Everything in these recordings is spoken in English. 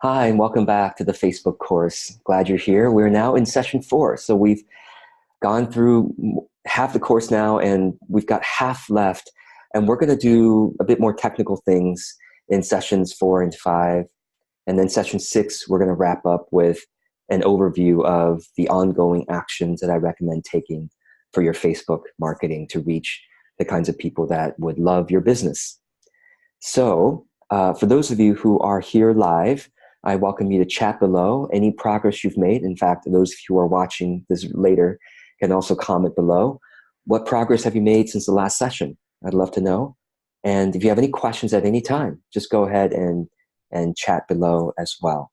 Hi, and welcome back to the Facebook course. Glad you're here. We're now in session 4. So we've gone through half the course now, and we've got half left. And we're going to do a bit more technical things in sessions 4 and 5. And then session 6, we're going to wrap up with an overview of the ongoing actions that I recommend taking for your Facebook marketing to reach the kinds of people that would love your business. So for those of you who are here live, I welcome you to chat below any progress you've made. In fact, those of you who are watching this later can also comment below. What progress have you made since the last session? I'd love to know. And if you have any questions at any time, just go ahead and chat below as well.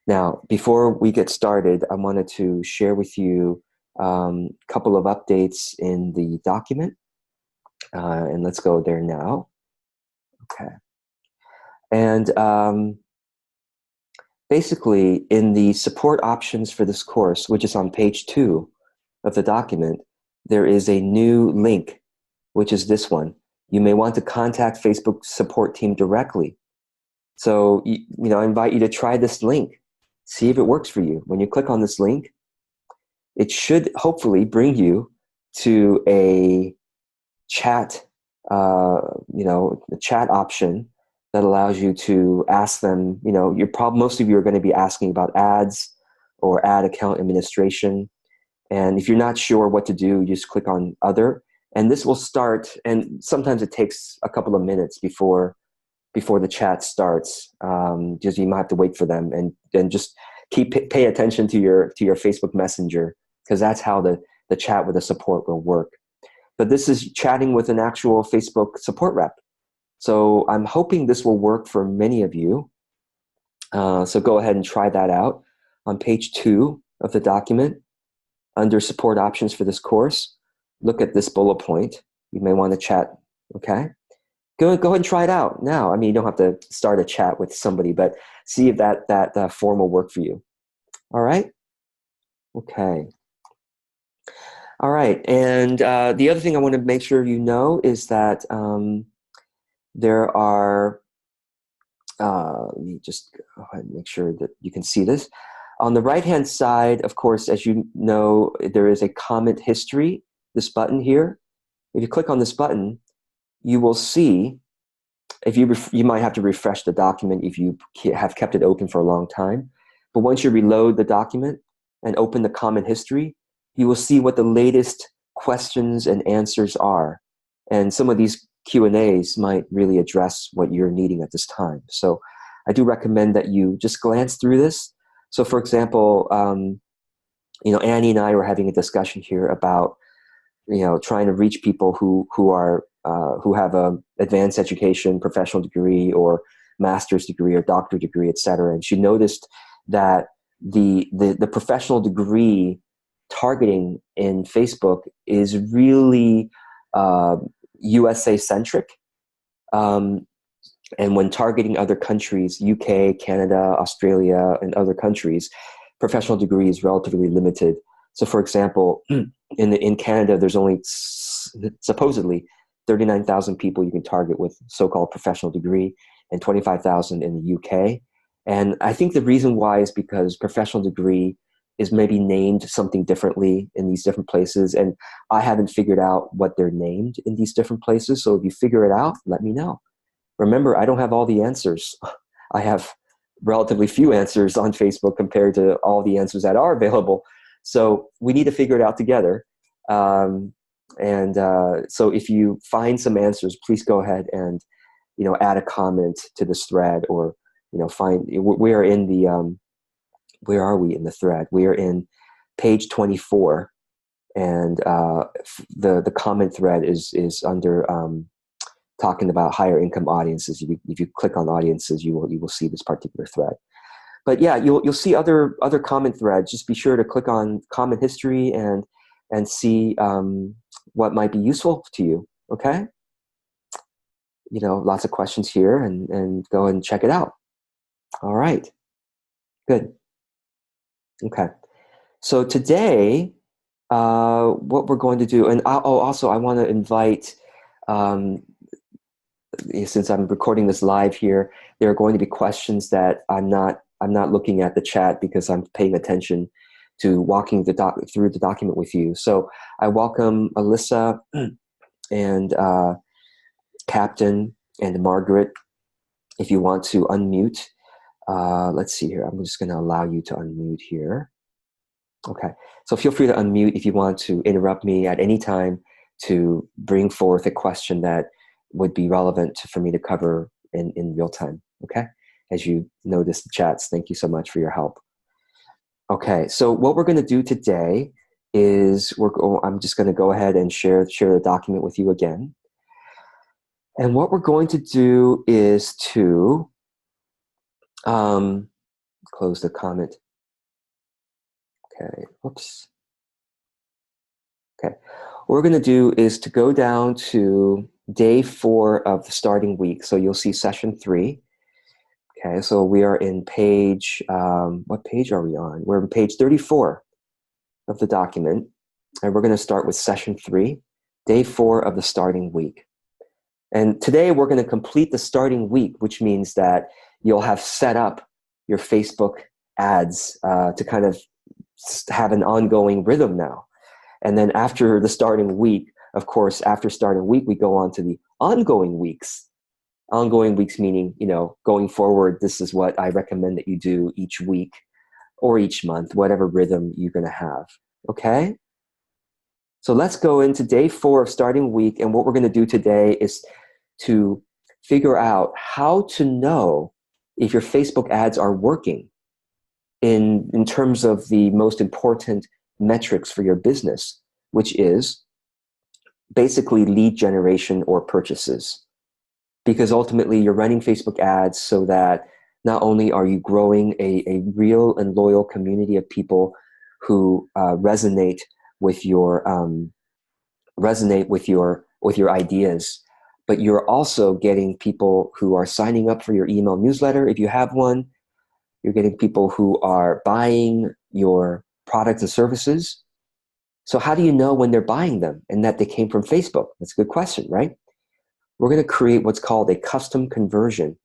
Now, before we get started, I wanted to share with you a couple of updates in the document. And let's go there now. Okay. And basically, in the support options for this course, which is on page 2 of the document, there is a new link, which is this one. You may want to contact Facebook support team directly. So, I invite you to try this link. See if it works for you. When you click on this link, it should hopefully bring you to a chat, a chat option that allows you to ask them, most of you are going to be asking about ads or ad account administration. And if you're not sure what to do, you just click on other, and this will start. And sometimes it takes a couple of minutes before the chat starts. Just you might have to wait for them, and then just pay attention to your Facebook Messenger, because that's how the chat with the support will work. But this is chatting with an actual Facebook support rep. So I'm hoping this will work for many of you. So go ahead and try that out. On page 2 of the document, under support options for this course, look at this bullet point. You may want to chat, okay? Go ahead and try it out now. I mean, you don't have to start a chat with somebody, but see if that form will work for you. All right? Okay. All right, and the other thing I want to make sure you know is that there are, let me just go ahead and make sure that you can see this. On the right-hand side, of course, as you know, there is a comment history, this button here. If you click on this button, you will see, you might have to refresh the document if you have kept it open for a long time. But once you reload the document and open the comment history, you will see what the latest questions and answers are. And some of these Q&As might really address what you're needing at this time. So I do recommend that you just glance through this. So for example, Annie and I were having a discussion here about, trying to reach people who have a advanced education, professional degree, or master's degree, or doctorate degree, et cetera. And she noticed that the professional degree targeting in Facebook is really USA centric. And when targeting other countries, UK, Canada, Australia, and other countries, professional degree is relatively limited. So for example, in Canada, there's only supposedly 39,000 people you can target with so-called professional degree, and 25,000 in the UK. And I think the reason why is because professional degree is maybe named something differently in these different places, and I haven't figured out what they're named in these different places. So if you figure it out, let me know. Remember, I don't have all the answers. I have relatively few answers on Facebook compared to all the answers that are available. So we need to figure it out together. So if you find some answers, please go ahead and, add a comment to this thread, or, we are in the, where are we in the thread? We are in page 24, and the comment thread is under talking about higher income audiences. If you click on audiences, you will see this particular thread. But yeah, you'll see other comment threads. Just be sure to click on comment history and see what might be useful to you. Okay. Lots of questions here, and go and check it out. All right. Good. Okay. So today, what we're going to do, and also I want to invite, since I'm recording this live here, there are going to be questions that I'm not I'm not looking at the chat because I'm paying attention to walking through the document with you. So I welcome Alyssa and Captain and Margaret. If you want to unmute, let's see here. I'm just going to allow you to unmute here. Okay, so feel free to unmute if you want to interrupt me at any time to bring forth a question that would be relevant for me to cover in real time, okay? As you notice the chats, thank you so much for your help. Okay, so what we're going to do today is I'm just going to go ahead and share the document with you again. And what we're going to do is to close the comment. Okay, whoops. Okay, what we're going to do is to go down to day 4 of the starting week. So you'll see session 3. Okay, so we are in page, what page are we on? We're on page 34 of the document. And we're going to start with session 3, day 4 of the starting week. And today we're going to complete the starting week, which means that you'll have set up your Facebook ads to kind of have an ongoing rhythm now. And then after the starting week, of course, after starting week, we go on to the ongoing weeks. Ongoing weeks meaning, going forward, this is what I recommend that you do each week or each month, whatever rhythm you're going to have. Okay? So let's go into day 4 of starting week. And what we're going to do today is to figure out how to know if your Facebook ads are working in terms of the most important metrics for your business, which is basically lead generation or purchases. Because ultimately you're running Facebook ads so that not only are you growing a real and loyal community of people who resonate with your ideas, but you're also getting people who are signing up for your email newsletter if you have one. You're getting people who are buying your products and services. So how do you know when they're buying them and that they came from Facebook? That's a good question, right? We're going to create what's called a custom conversion.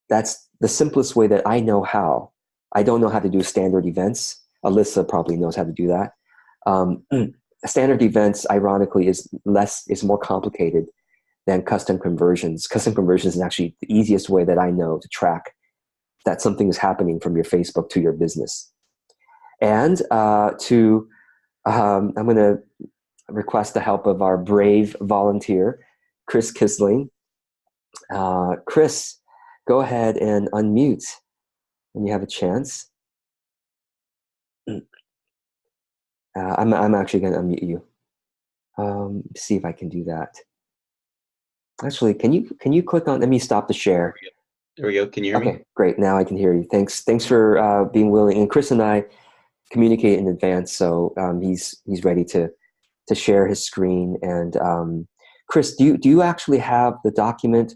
That's the simplest way that I know how. I don't know how to do standard events. Alyssa probably knows how to do that. Standard events, ironically, is more complicated than custom conversions. Custom conversions is actually the easiest way that I know to track that something is happening from your Facebook to your business. And I'm going to request the help of our brave volunteer, Chris Kisling. Chris, go ahead and unmute when you have a chance. I'm actually going to unmute you. See if I can do that. Actually, can you click on? Let me stop the share. There we go. Can you hear me? Okay, great. Now I can hear you. Thanks for being willing. And Chris and I communicate in advance, so he's ready to share his screen. And Chris, do you actually have the document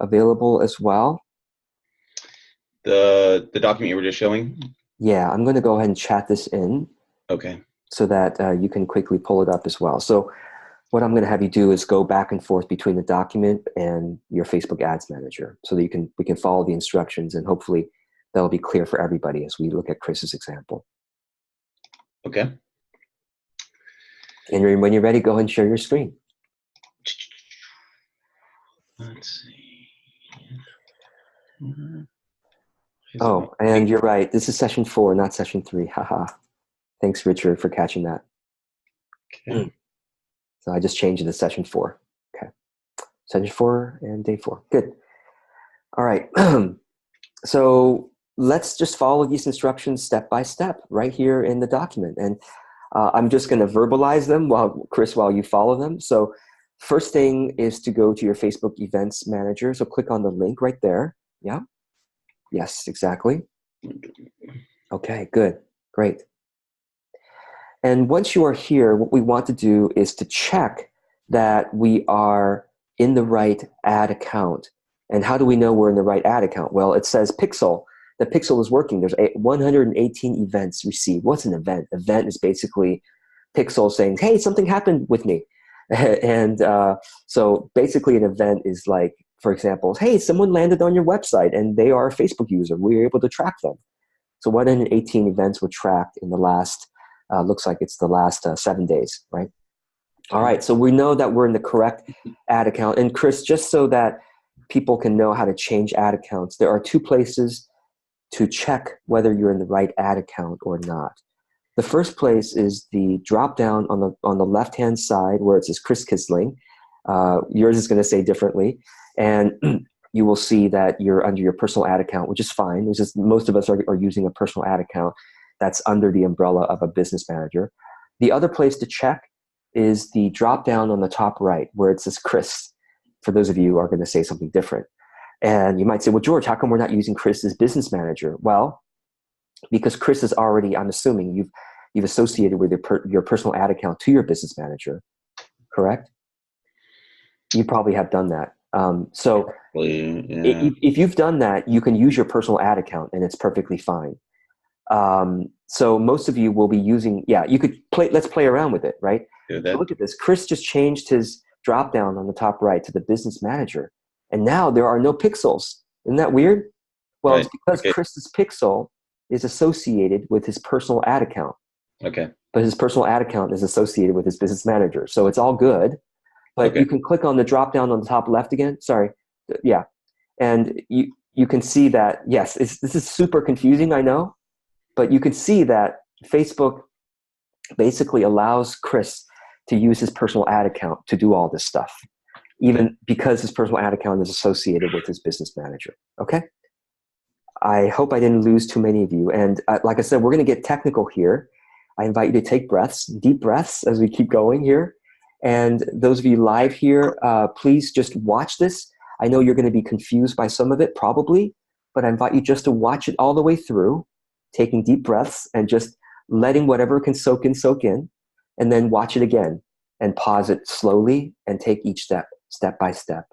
available as well? The document you were just showing? Yeah, I'm going to go ahead and chat this in. Okay. So that you can quickly pull it up as well. So what I'm going to have you do is go back and forth between the document and your Facebook Ads Manager so that we can follow the instructions, and hopefully that'll be clear for everybody as we look at Chris's example. Okay. And when you're ready, go ahead and share your screen. Let's see. Oh, and you're right. This is session 4, not session 3. Haha. Thanks, Richard, for catching that. Okay. So I just changed it to session 4. Okay. Session 4 and day 4. Good. All right. So let's just follow these instructions step by step right here in the document. And I'm just going to verbalize them while you follow them. So first thing is to go to your Facebook Events Manager. So click on the link right there. Yeah. Yes, exactly. Okay, good. Great. And once you are here, what we want to do is to check that we are in the right ad account. And how do we know we're in the right ad account? Well, it says Pixel. The Pixel is working. There's 118 events received. What's an event? Event is basically Pixel saying, hey, something happened with me. And so basically an event is like, for example, hey, someone landed on your website and they are a Facebook user. We were able to track them. So 118 events were tracked in the last, looks like it's the last 7 days, right? All right, so we know that we're in the correct ad account. And Chris, just so that people can know how to change ad accounts, there are 2 places to check whether you're in the right ad account or not. The first place is the drop down on the left-hand side where it says Chris Kisling. Yours is going to say differently. And you will see that you're under your personal ad account, which is fine. It's just most of us are using a personal ad account that's under the umbrella of a business manager. The other place to check is the drop down on the top right where it says Chris. For those of you who are going to say something different. And you might say, well, George, how come we're not using Chris as business manager? Well, because Chris is already, I'm assuming you've associated with your personal ad account to your business manager, correct? You probably have done that. So yeah. if you've done that, you can use your personal ad account and it's perfectly fine. So most of you will be using, you could let's play around with it, right? Do that. So look at this. Chris just changed his drop down on the top right to the business manager. And now there are no pixels. Isn't that weird? Well, Right. It's because Okay. Chris's pixel is associated with his personal ad account. Okay. But his personal ad account is associated with his business manager. So it's all good. But Okay. you can click on the drop down on the top left again. Sorry. Yeah. And you can see that, yes, this is super confusing, I know. But you can see that Facebook basically allows Chris to use his personal ad account to do all this stuff, even because his personal ad account is associated with his business manager. Okay? I hope I didn't lose too many of you. And like I said, we're going to get technical here. I invite you to take deep breaths as we keep going here. And those of you live here, please just watch this. I know you're going to be confused by some of it, probably, but I invite you just to watch it all the way through, taking deep breaths and just letting whatever can soak in, and then watch it again and pause it slowly and take each step by step.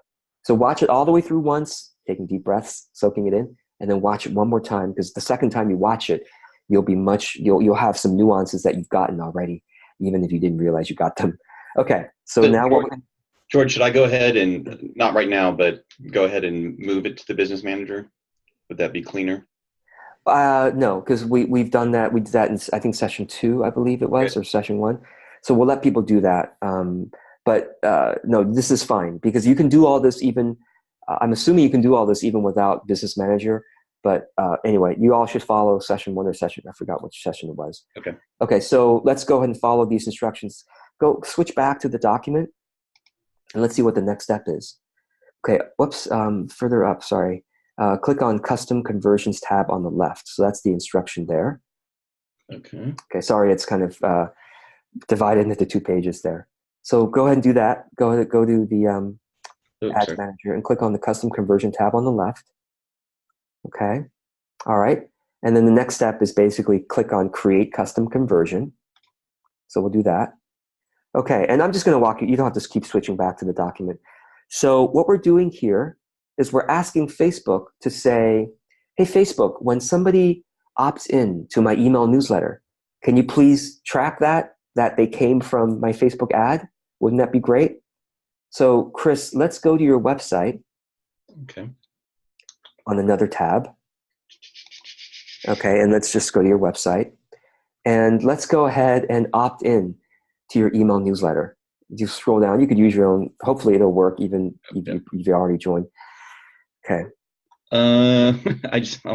So watch it all the way through once, taking deep breaths, soaking it in, and then watch it one more time, because the second time you watch it, you'll have some nuances that you've gotten already, even if you didn't realize you got them. Okay, so now George, should I go ahead and, not right now, but go ahead and move it to the business manager? Would that be cleaner? No, because we've done that. We did that in, I think, session 2, I believe it was, or session 1. So we'll let people do that. But no, this is fine, because you can do all this even, I'm assuming you can do all this even without Business Manager. But anyway, you all should follow session 1 or I forgot which session it was. Okay. Okay, so let's go ahead and follow these instructions. Go switch back to the document, and let's see what the next step is. Okay, whoops, further up, sorry. Click on Custom Conversions tab on the left. So that's the instruction there. Okay. Okay, sorry, it's kind of divided into 2 pages there. So go ahead and do that. Go to the Ads Manager and click on the Custom Conversion tab on the left. Okay, all right. And then the next step is basically click on Create Custom Conversion. So we'll do that. Okay, and I'm just going to walk you. You don't have to keep switching back to the document. So what we're doing here is we're asking Facebook to say, hey, Facebook, when somebody opts in to my email newsletter, can you please track that they came from my Facebook ad? Wouldn't that be great? So Chris, let's go to your website. Okay. On another tab. Okay, and let's just go to your website. And let's go ahead and opt in to your email newsletter. You scroll down, you could use your own, hopefully it'll work even if you've already joined. Okay. I'll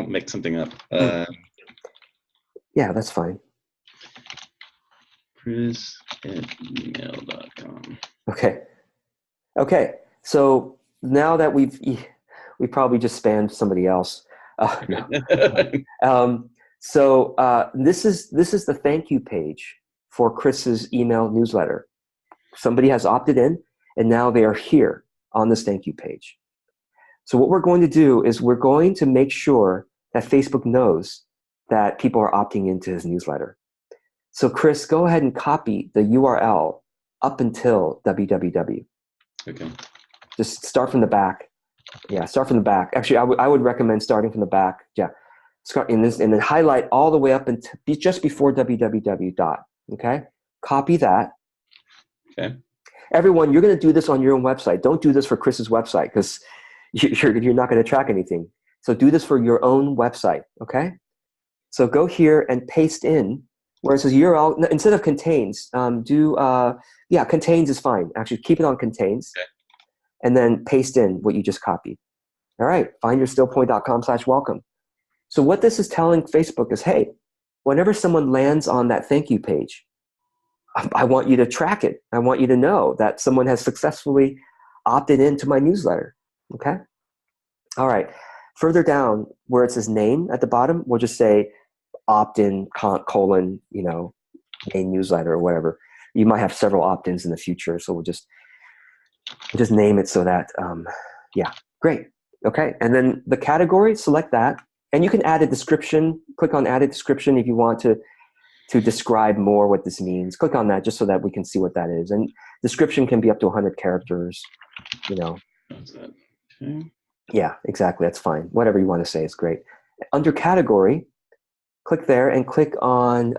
make something up. Yeah, that's fine. Chris@gmail.com. Okay. Okay. So now that we probably just spammed somebody else. No. So this is the thank you page for Chris's email newsletter. Somebody has opted in, and now they are here on this thank you page. So what we're going to do is we're going to make sure that Facebook knows that people are opting into his newsletter. So Chris, go ahead and copy the URL up until www. Okay. Just start from the back. Yeah, start from the back. Actually, I would recommend starting from the back. Yeah, start in this, and then highlight all the way up until just before www dot. Okay, copy that. Okay. Everyone, you're going to do this on your own website. Don't do this for Chris's website, because you're not going to track anything. So do this for your own website. Okay. So go here and paste in where it says URL, instead of contains, contains is fine. Actually, keep it on contains. Okay. And then paste in what you just copied. All right, findyourstillpoint.com/welcome. So what this is telling Facebook is, hey, whenever someone lands on that thank you page, I want you to track it. I want you to know that someone has successfully opted into my newsletter, okay? All right, further down where it says name at the bottom, we'll just say opt-in colon, name newsletter or whatever. You might have several opt-ins in the future, so we'll just name it so that, great. Okay, and then the category, select that, and you can add a description. Click on add a description if you want to describe more what this means. Click on that just so that we can see what that is. And description can be up to 100 characters, That's that. Okay. Yeah, exactly, that's fine. Whatever you want to say is great. Under category, click there and click on,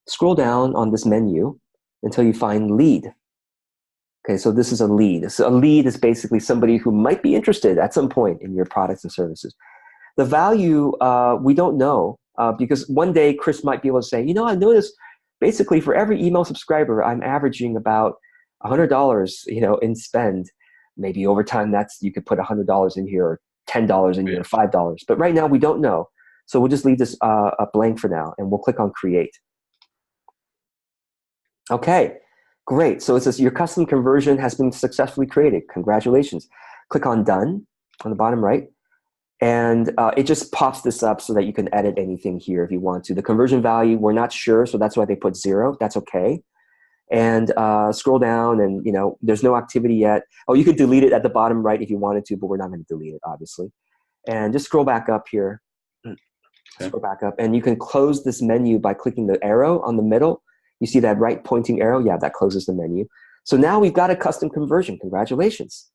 scroll down on this menu until you find lead. Okay, so this is a lead. So a lead is basically somebody who might be interested at some point in your products and services. The value, we don't know, because one day Chris might be able to say, I noticed basically for every email subscriber, I'm averaging about $100, in spend. Maybe over time, you could put $100 in here, or $10 in here, or $5. But right now, we don't know. So we'll just leave this a blank for now, and we'll click on create. Okay. Great. So it says your custom conversion has been successfully created. Congratulations. Click on done on the bottom right. And it just pops this up so that you can edit anything here if you want to. The conversion value, we're not sure, so that's why they put 0. That's okay. And scroll down and, there's no activity yet. Oh, you could delete it at the bottom right if you wanted to, but we're not going to delete it, obviously. And just scroll back up here. Okay. Scroll back up. And you can close this menu by clicking the arrow on the middle. You see that right pointing arrow? Yeah, that closes the menu. So now we've got a custom conversion. Congratulations.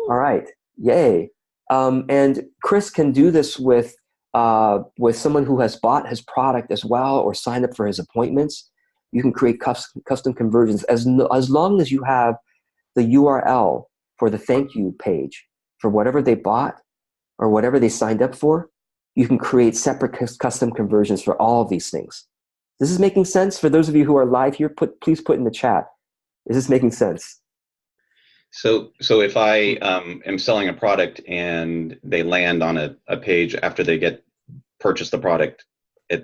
All right. Yay. And Chris can do this with someone who has bought his product as well or signed up for his appointments. You can create custom conversions as long as you have the URL for the thank you page for whatever they bought or whatever they signed up for. You can create separate custom conversions for all of these things. This is making sense? For those of you who are live here, please put in the chat. Is this making sense? So if I am selling a product and they land on a page after they purchase the product, I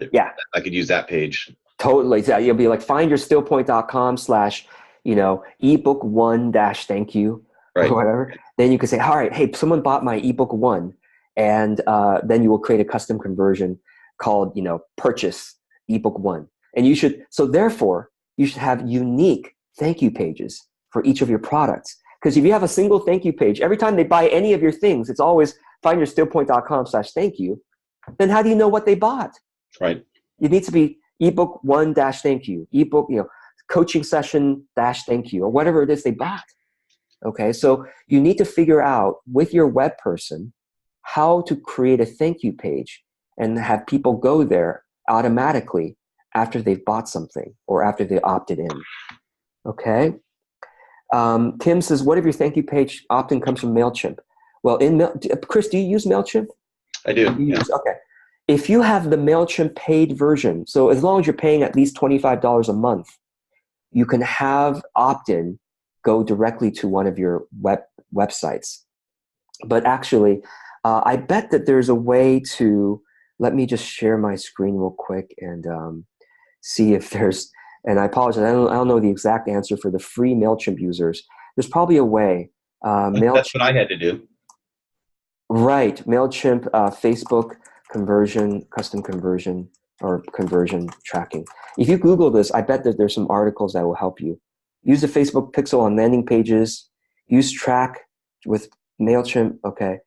could use that page. Totally. So you'll be like findyourstillpoint.com/ebook1-thank you, right, or whatever. Then you can say, all right, hey, someone bought my ebook 1, and then you will create a custom conversion called purchase ebook 1. And therefore you should have unique thank you pages for each of your products. Because if you have a single thank you page, every time they buy any of your things, it's always findyourstillpoint.com/thank you. Then how do you know what they bought? Right. It needs to be ebook 1-thank you, ebook, coaching session-thank you, or whatever it is they bought. Okay, so you need to figure out with your web person how to create a thank you page and have people go there automatically after they've bought something or after they opted in. Okay. Kim says, what if your thank you page opt-in comes from MailChimp? Well, Chris, do you use MailChimp? I do. Okay. If you have the MailChimp paid version, so as long as you're paying at least $25 a month, you can have opt-in go directly to one of your websites. But actually, I bet that there's a way to, let me just share my screen real quick and see if there's, and I apologize, I don't know the exact answer for the free MailChimp users. There's probably a way. That's what I had to do. Right, MailChimp, Facebook conversion, custom conversion, or conversion tracking. If you Google this, I bet that there's some articles that will help you. Use the Facebook pixel on landing pages. Use track with MailChimp, okay.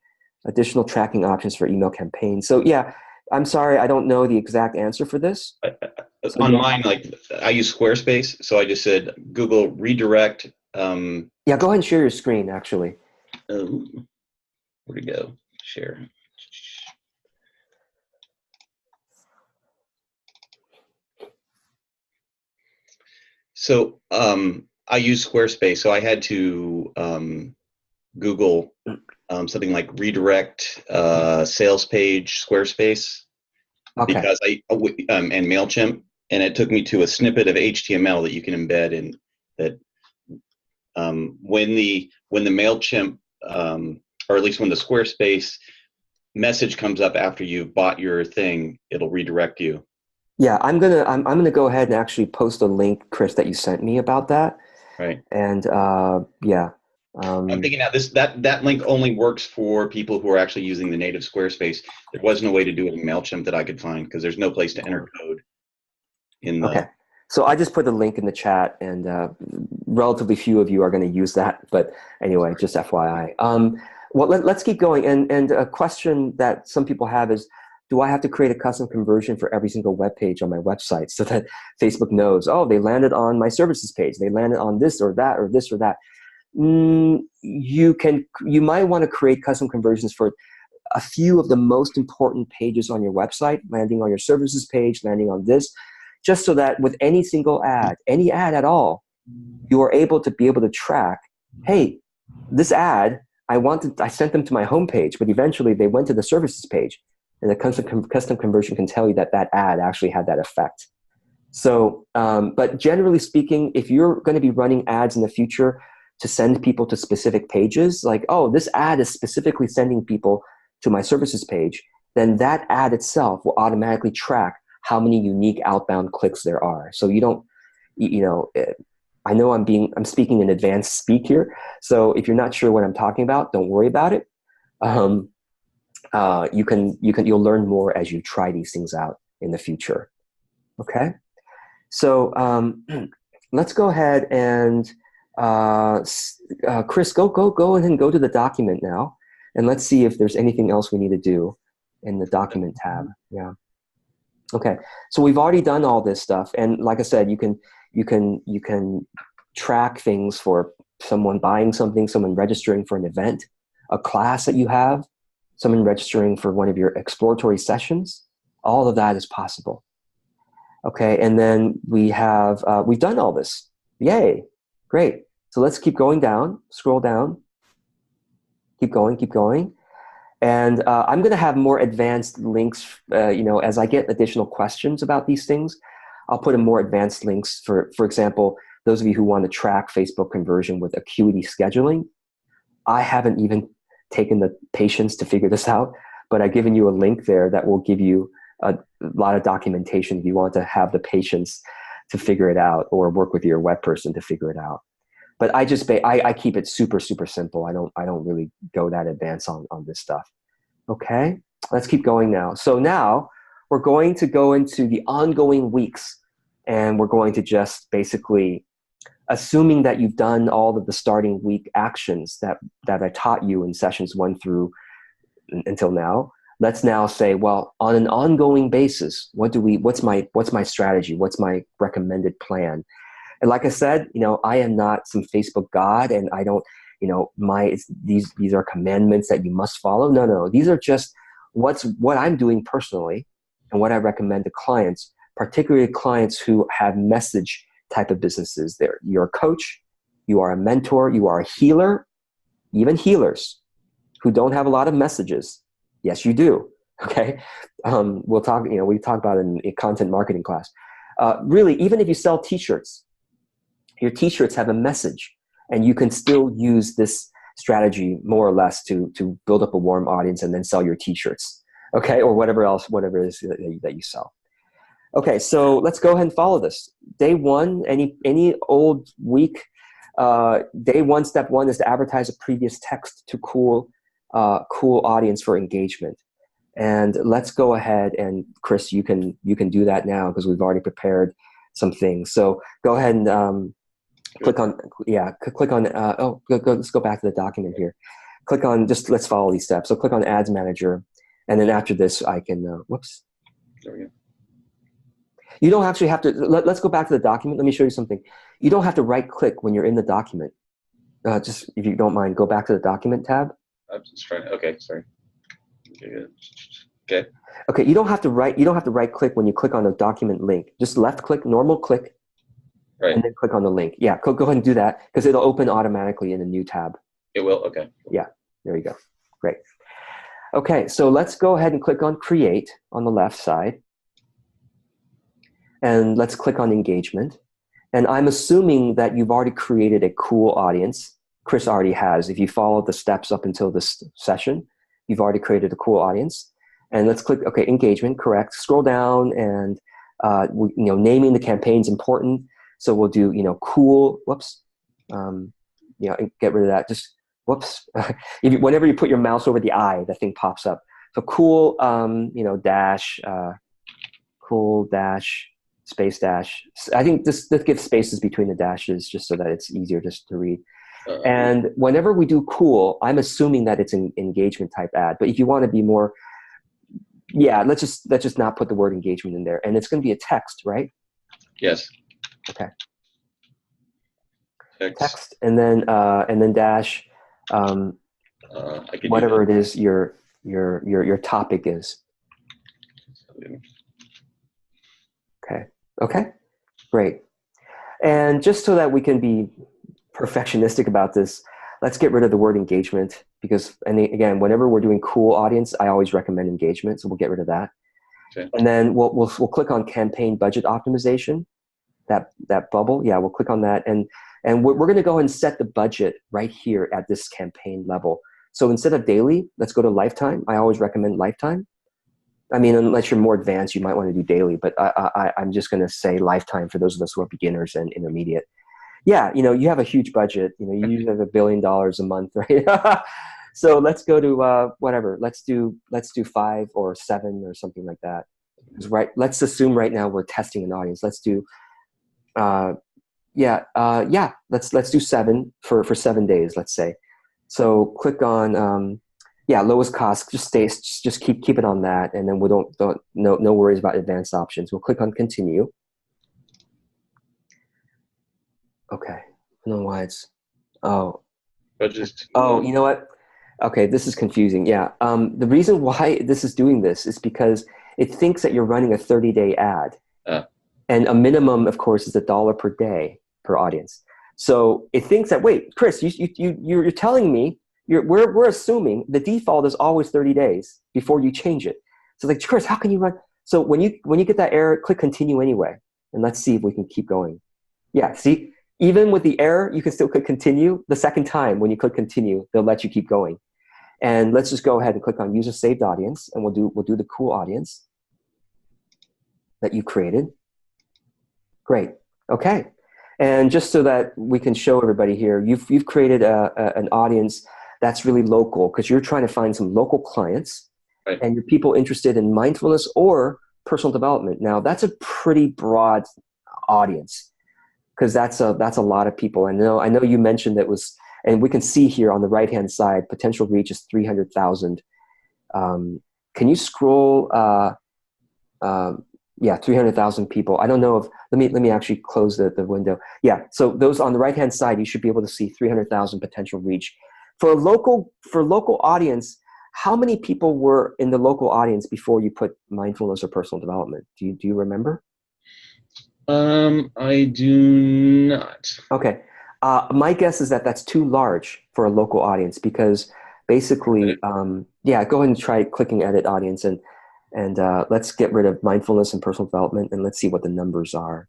Additional tracking options for email campaigns. So yeah, I'm sorry, I don't know the exact answer for this. On mine, I use Squarespace, so I just said Google redirect. Yeah, go ahead and share your screen, actually. Where'd it go? Share. So I use Squarespace, so I had to Google something like redirect sales page Squarespace. Okay. because and Mailchimp, and it took me to a snippet of HTML that you can embed in that. When the Mailchimp, or at least when the Squarespace message comes up after you've bought your thing, it'll redirect you. Yeah, I'm gonna go ahead and actually post a link, Chris, that you sent me about that. Right. And yeah. I'm thinking now that link only works for people who are actually using the native Squarespace. There wasn't a way to do it in Mailchimp that I could find because there's no place to enter code in the. Okay. So I just put the link in the chat, and relatively few of you are going to use that. But anyway, just FYI. Well, let's keep going. And a question that some people have is, do I have to create a custom conversion for every single web page on my website so that Facebook knows, oh, they landed on my services page, they landed on this or that or this or that? You might want to create custom conversions for a few of the most important pages on your website, landing on your services page, landing on this, just so that with any single ad, any ad at all, you are able to track, hey, this ad, I sent them to my homepage, but eventually they went to the services page, and the custom conversion can tell you that that ad actually had that effect. So, but generally speaking, if you're going to be running ads in the future to send people to specific pages, like, oh, this ad is specifically sending people to my services page, then that ad itself will automatically track how many unique outbound clicks there are. So you don't, I know I'm speaking in advanced speak here. So if you're not sure what I'm talking about, don't worry about it. You'll learn more as you try these things out in the future. Okay. So let's go ahead and Chris, go ahead and go to the document now, and let's see if there's anything else we need to do in the document tab. Yeah. Okay. So we've already done all this stuff, and like I said, you can track things for someone buying something, someone registering for an event, a class that you have, someone registering for one of your exploratory sessions. All of that is possible. Okay, and then we've done all this. Yay, great. So let's keep going down, scroll down, keep going. And I'm going to have more advanced links, as I get additional questions about these things. I'll put in more advanced links for example, those of you who want to track Facebook conversion with Acuity scheduling. I haven't even taken the patience to figure this out, but I've given you a link there that will give you a lot of documentation if you want to have the patience to figure it out or work with your web person to figure it out. But I keep it super, super simple. I don't really go that advanced on this stuff. Okay, let's keep going now. So now we're going to go into the ongoing weeks, and we're going to just basically, assuming that you've done all of the starting week actions that I taught you in sessions 1 through until now, let's now say, well, on an ongoing basis, what's my strategy? What's my recommended plan? And like I said, I am not some Facebook god, and I don't, these are commandments that you must follow. No. These are just what I'm doing personally and what I recommend to clients, particularly clients who have message type of businesses. You're a coach, you are a mentor, you are a healer, even healers who don't have a lot of messages. Yes, you do. Okay. We talk about it in a content marketing class. Really, even if you sell t-shirts, your t-shirts have a message, and you can still use this strategy more or less to build up a warm audience and then sell your t-shirts. Okay. Or whatever it is that you sell. Okay. So let's go ahead and follow this. Day 1, any old week, day 1, step 1 is to advertise a previous text to cool audience for engagement. And let's go ahead, and Chris, you can do that now because we've already prepared some things. So go ahead and click on let's go back to the document here. Click on, let's follow these steps. So click on Ads Manager, and then after this I can whoops. There we go. You don't actually have to, let's go back to the document. Let me show you something. You don't have to right click when you're in the document. Just if you don't mind, go back to the document tab. I'm just trying. Okay, sorry. Okay. Okay, you don't have to right click when you click on a document link. Just left click, normal click, right, and then click on the link. Yeah, go ahead and do that because it'll open automatically in a new tab. It will. Okay. Yeah, there you go. Great. Okay, so let's go ahead and click on Create on the left side. And let's click on engagement. And I'm assuming that you've already created a cool audience. Chris already has. If you follow the steps up until this session, you've already created a cool audience. And let's click, okay, engagement, correct. Scroll down and, naming the campaign is important. So we'll do, cool, whoops. Get rid of that. Just, whoops. Whenever you put your mouse over the eye, the thing pops up. So cool, dash, cool dash, space dash. I think this gives spaces between the dashes just so that it's easier just to read. And whenever we do cool, I'm assuming that it's an engagement type ad. But if you want to be more, let's just not put the word engagement in there. And it's going to be a text, right? Yes. Okay. Text and then dash, whatever it is your topic is. Okay, great. And just so that we can be perfectionistic about this, let's get rid of the word engagement because, and again, whenever we're doing cool audience, I always recommend engagement, so we'll get rid of that. Okay. And then we'll click on campaign budget optimization, that bubble. Yeah, we'll click on that, and we're going to go and set the budget right here at this campaign level. So instead of daily, let's go to lifetime. I always recommend lifetime. I mean, unless you're more advanced, you might want to do daily, but I'm just going to say lifetime for those of us who are beginners and intermediate. Yeah, you have a huge budget. You usually have $1 billion a month, right? So let's go to whatever. Let's do 5 or 7 or something like that. Right. Let's assume right now we're testing an audience. Let's do, let's do 7 for 7 days. Let's say. So click on. Lowest cost, just keep it on that, and then we no worries about advanced options. We'll click on continue. Okay, I don't know why it's, you know what? Okay, this is confusing. Yeah, the reason why this is doing this is because it thinks that you're running a 30-day ad, and a minimum, of course, is $1 per day per audience. So it thinks that, wait, Chris, you're telling me. We're assuming the default is always 30 days before you change it. So like, Chris, how can you run? So when you get that error, click continue anyway, and let's see if we can keep going. Yeah, see, even with the error, you can still click continue. The second time when you click continue, they'll let you keep going. And let's just go ahead and click on user saved audience, and we'll do the cool audience that you created. Great. Okay. And just so that we can show everybody here, you've created an audience that's really local because you're trying to find some local clients, right, and you're people interested in mindfulness or personal development. Now that's a pretty broad audience because that's a lot of people. I know you mentioned that was, and we can see here on the right hand side, potential reach is 300,000. Can you scroll? 300,000 people. I don't know if, let me actually close the window. Yeah, so those on the right hand side, you should be able to see 300,000 potential reach. For a local audience, how many people were in the local audience before you put mindfulness or personal development? Do you remember? I do not. Okay. My guess is that that's too large for a local audience because basically, go ahead and try clicking edit audience and let's get rid of mindfulness and personal development, and let's see what the numbers are.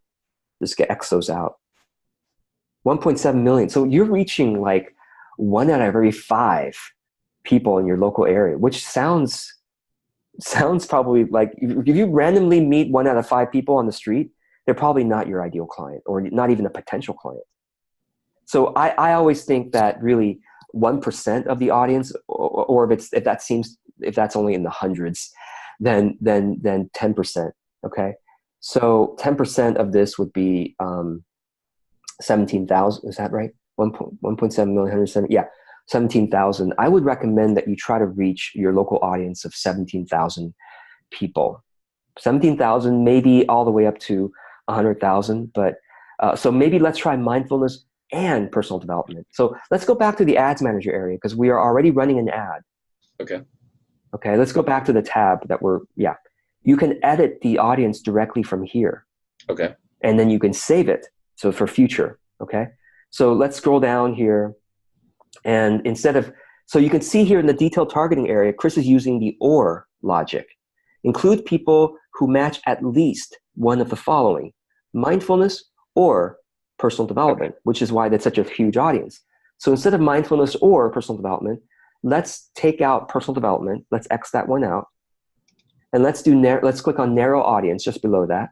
Just X those out. 1.7 million. So you're reaching like 1 out of every 5 people in your local area, which sounds probably like if you randomly meet 1 out of 5 people on the street, they're probably not your ideal client or not even a potential client. So I always think that really 1% of the audience, or if that's only in the hundreds, then 10%. Okay, so 10% of this would be 17,000. Is that right? 1.7 million, 170. Yeah, 17,000. I would recommend that you try to reach your local audience of 17,000 people. 17,000, maybe all the way up to 100,000. But so maybe let's try mindfulness and personal development. So let's go back to the ads manager area because we are already running an ad. Okay, let's go back to the tab that you can edit the audience directly from here. Okay. And then you can save it. So for future, okay? So let's scroll down here. And so you can see here in the detailed targeting area, Chris is using the OR logic. Include people who match at least one of the following: mindfulness or personal development, which is why that's such a huge audience. So instead of mindfulness or personal development, let's take out personal development. Let's X that one out. And let's click on narrow audience just below that.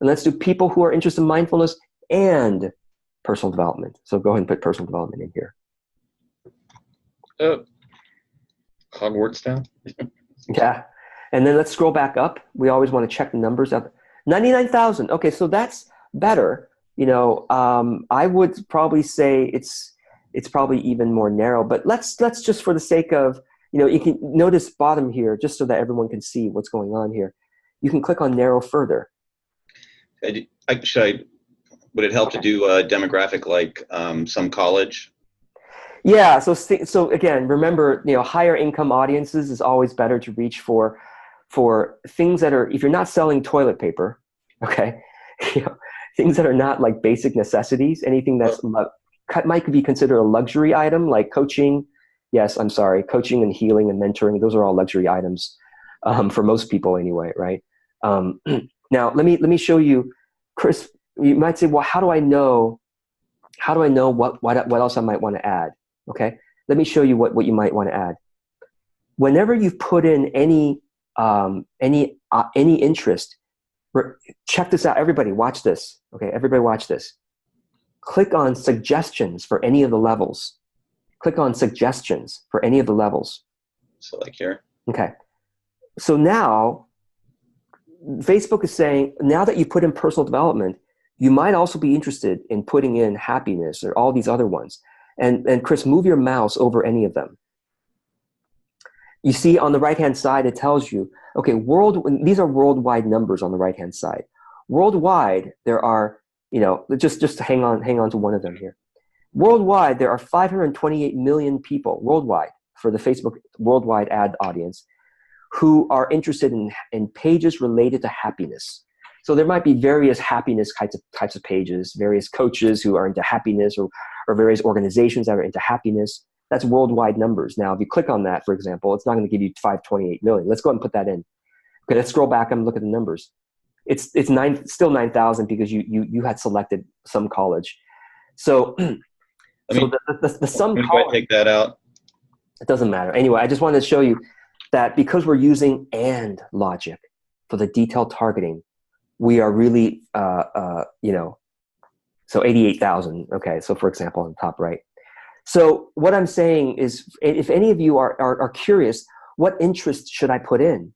And let's do people who are interested in mindfulness and personal development. So go ahead and put personal development in here. Hogwarts style. Yeah. And then let's scroll back up. We always want to check the numbers up. 99,000. Okay, so that's better. I would probably say it's probably even more narrow, but let's just, for the sake of, you can notice bottom here, just so that everyone can see what's going on here. You can click on narrow further. Would it help to do a demographic like some college? Yeah. So again, remember, higher income audiences is always better to reach for things that are, if you're not selling toilet paper, okay, things that are not like basic necessities, anything that's might be considered a luxury item, like coaching. Yes, I'm sorry, coaching and healing and mentoring. Those are all luxury items for most people anyway, right? Now, let me show you, Chris. You might say, well, how do I know what else I might want to add? Okay, let me show you what you might want to add. Whenever you've put in any interest, check this out. Everybody, watch this. Okay, everybody, watch this. Click on suggestions for any of the levels. Click on suggestions for any of the levels. So like here. Okay. So now Facebook is saying, now that you put in personal development, you might also be interested in putting in happiness or all these other ones. And Chris, move your mouse over any of them. You see on the right-hand side, it tells you, okay, these are worldwide numbers on the right-hand side. Worldwide, there are, just hang on to one of them here. Worldwide, there are 528 million people worldwide for the Facebook worldwide ad audience who are interested in pages related to happiness. So there might be various happiness types of pages, various coaches who are into happiness or various organizations that are into happiness. That's worldwide numbers. Now, if you click on that, for example, it's not going to give you 528 million. Let's go ahead and put that in. Okay, let's scroll back and look at the numbers. It's still 9,000 because you had selected some college. So, the sum column, take that out. It doesn't matter. Anyway, I just wanted to show you that because we're using AND logic for the detailed targeting, we are really, so 88,000. Okay, so for example, on the top right. So what I'm saying is, if any of you are curious, what interest should I put in?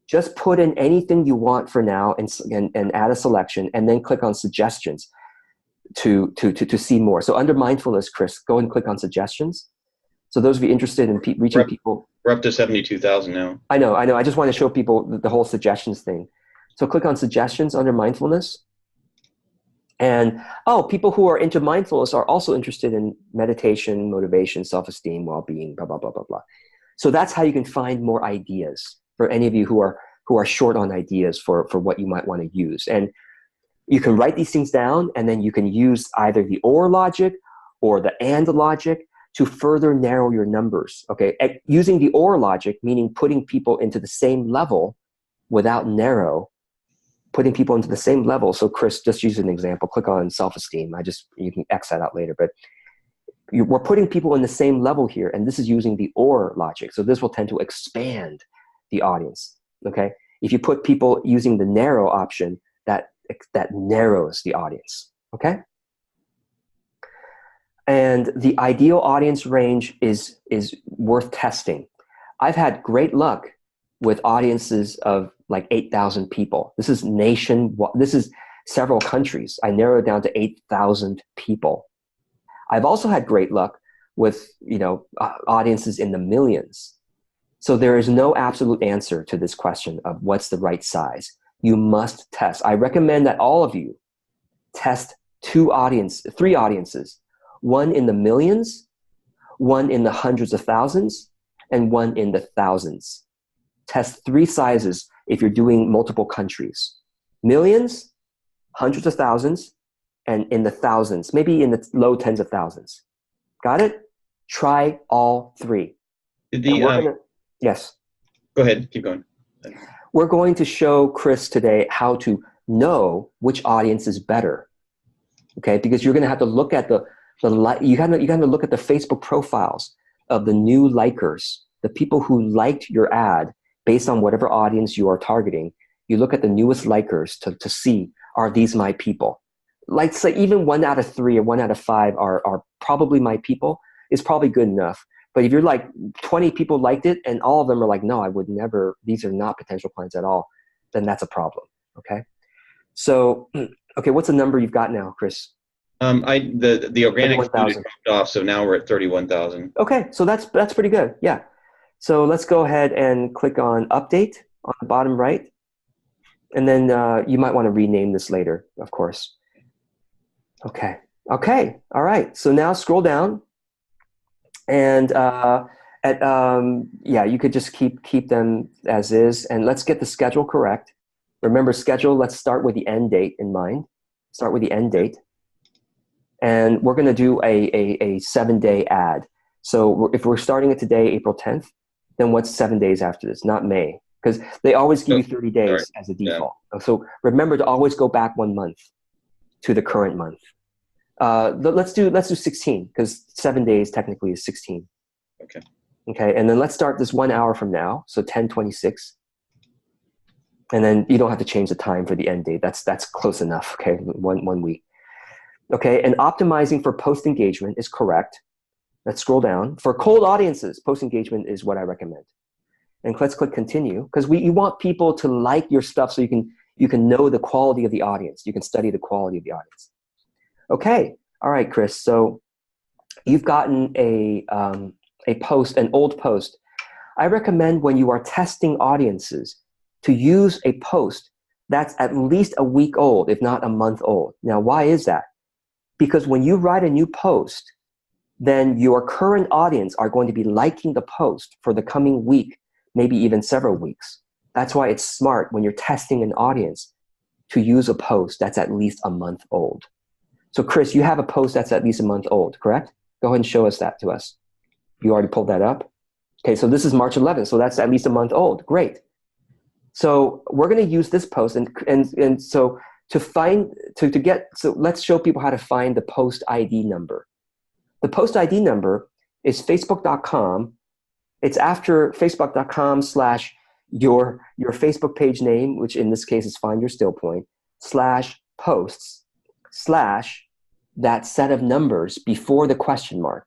Just put in anything you want for now and add a selection, and then click on suggestions to see more. So under mindfulness, Chris, go and click on suggestions. So those of you interested in reaching people. We're up to 72,000 now. I know. I just want to show people the whole suggestions thing. So click on suggestions under mindfulness. And, people who are into mindfulness are also interested in meditation, motivation, self-esteem, well-being, blah, blah, blah, blah, blah. So that's how you can find more ideas for any of you who are short on ideas for what you might want to use. And you can write these things down, and then you can use either the OR logic or the AND logic to further narrow your numbers, okay? Using the OR logic, meaning putting people into the same level without narrow, putting people into the same level. So Chris, just use an example. Click on self-esteem. You can X that out later, but we're putting people in the same level here, and this is using the OR logic. So this will tend to expand the audience, okay? If you put people using the narrow option, that narrows the audience, okay? And the ideal audience range is worth testing. I've had great luck with audiences of like 8,000 people. This is this is several countries. I narrowed down to 8,000 people. I've also had great luck with, audiences in the millions. So there is no absolute answer to this question of what's the right size. You must test. I recommend that all of you test 3 audiences, one in the millions, one in the hundreds of thousands, and one in the thousands. Test 3 sizes if you're doing multiple countries. Millions, hundreds of thousands, and in the thousands, maybe in the low tens of thousands. Got it? Try all 3. Yes. Go ahead. Keep going. we're going to show Chris today how to know which audience is better. Okay, because you're going to have to look at you got to look at the Facebook profiles of the new likers, the people who liked your ad based on whatever audience you are targeting. You look at the newest likers to see, are these my people? Like, say even 1 out of 3 or 1 out of 5 are probably my people, is probably good enough. But if you're like 20 people liked it and all of them are like, no, I would never, these are not potential clients at all, then that's a problem. Okay. So, okay, what's the number you've got now, Chris? The organic food 31,000. dropped off, so now we're at 31,000. Okay, so that's pretty good. Yeah. So let's go ahead and click on update on the bottom right. And then you might want to rename this later, of course. Okay. Okay. All right. So now scroll down, and you could just keep them as is, and let's get the schedule correct. Remember, schedule. Let's start with the end date in mind. Start with the end date, and we're going to do a 7-day ad. So if we're starting it today, April 10th, then what's 7 days after this? Not May, because they always give you 30 days as a default. Yeah. So remember to always go back 1 month to the current month. Let's do 16, because 7 days technically is 16. Okay. Okay, and then let's start this 1 hour from now, so 10:26. And then you don't have to change the time for the end date. That's close enough. Okay, one week. Okay, and optimizing for post engagement is correct. Let's scroll down. For cold audiences, post engagement is what I recommend. And let's click continue, because you want people to like your stuff so you can know the quality of the audience. You can study the quality of the audience. Okay, all right, Chris. So you've gotten a post, an old post. I recommend when you are testing audiences to use a post that's at least a week old, if not a month old. Now, why is that? Because when you write a new post, then your current audience are going to be liking the post for the coming week, maybe even several weeks. That's why it's smart when you're testing an audience to use a post that's at least a month old. So Chris, you have a post that's at least a month old, correct? Go ahead and show us that to us. You already pulled that up? Okay, so this is March 11th, so that's at least a month old. Great. So we're going to use this post, and so so let's show people how to find the post ID number. The post ID number is facebook.com. It's after facebook.com / your Facebook page name, which in this case is Find Your Still Point, / posts / that set of numbers before the question mark.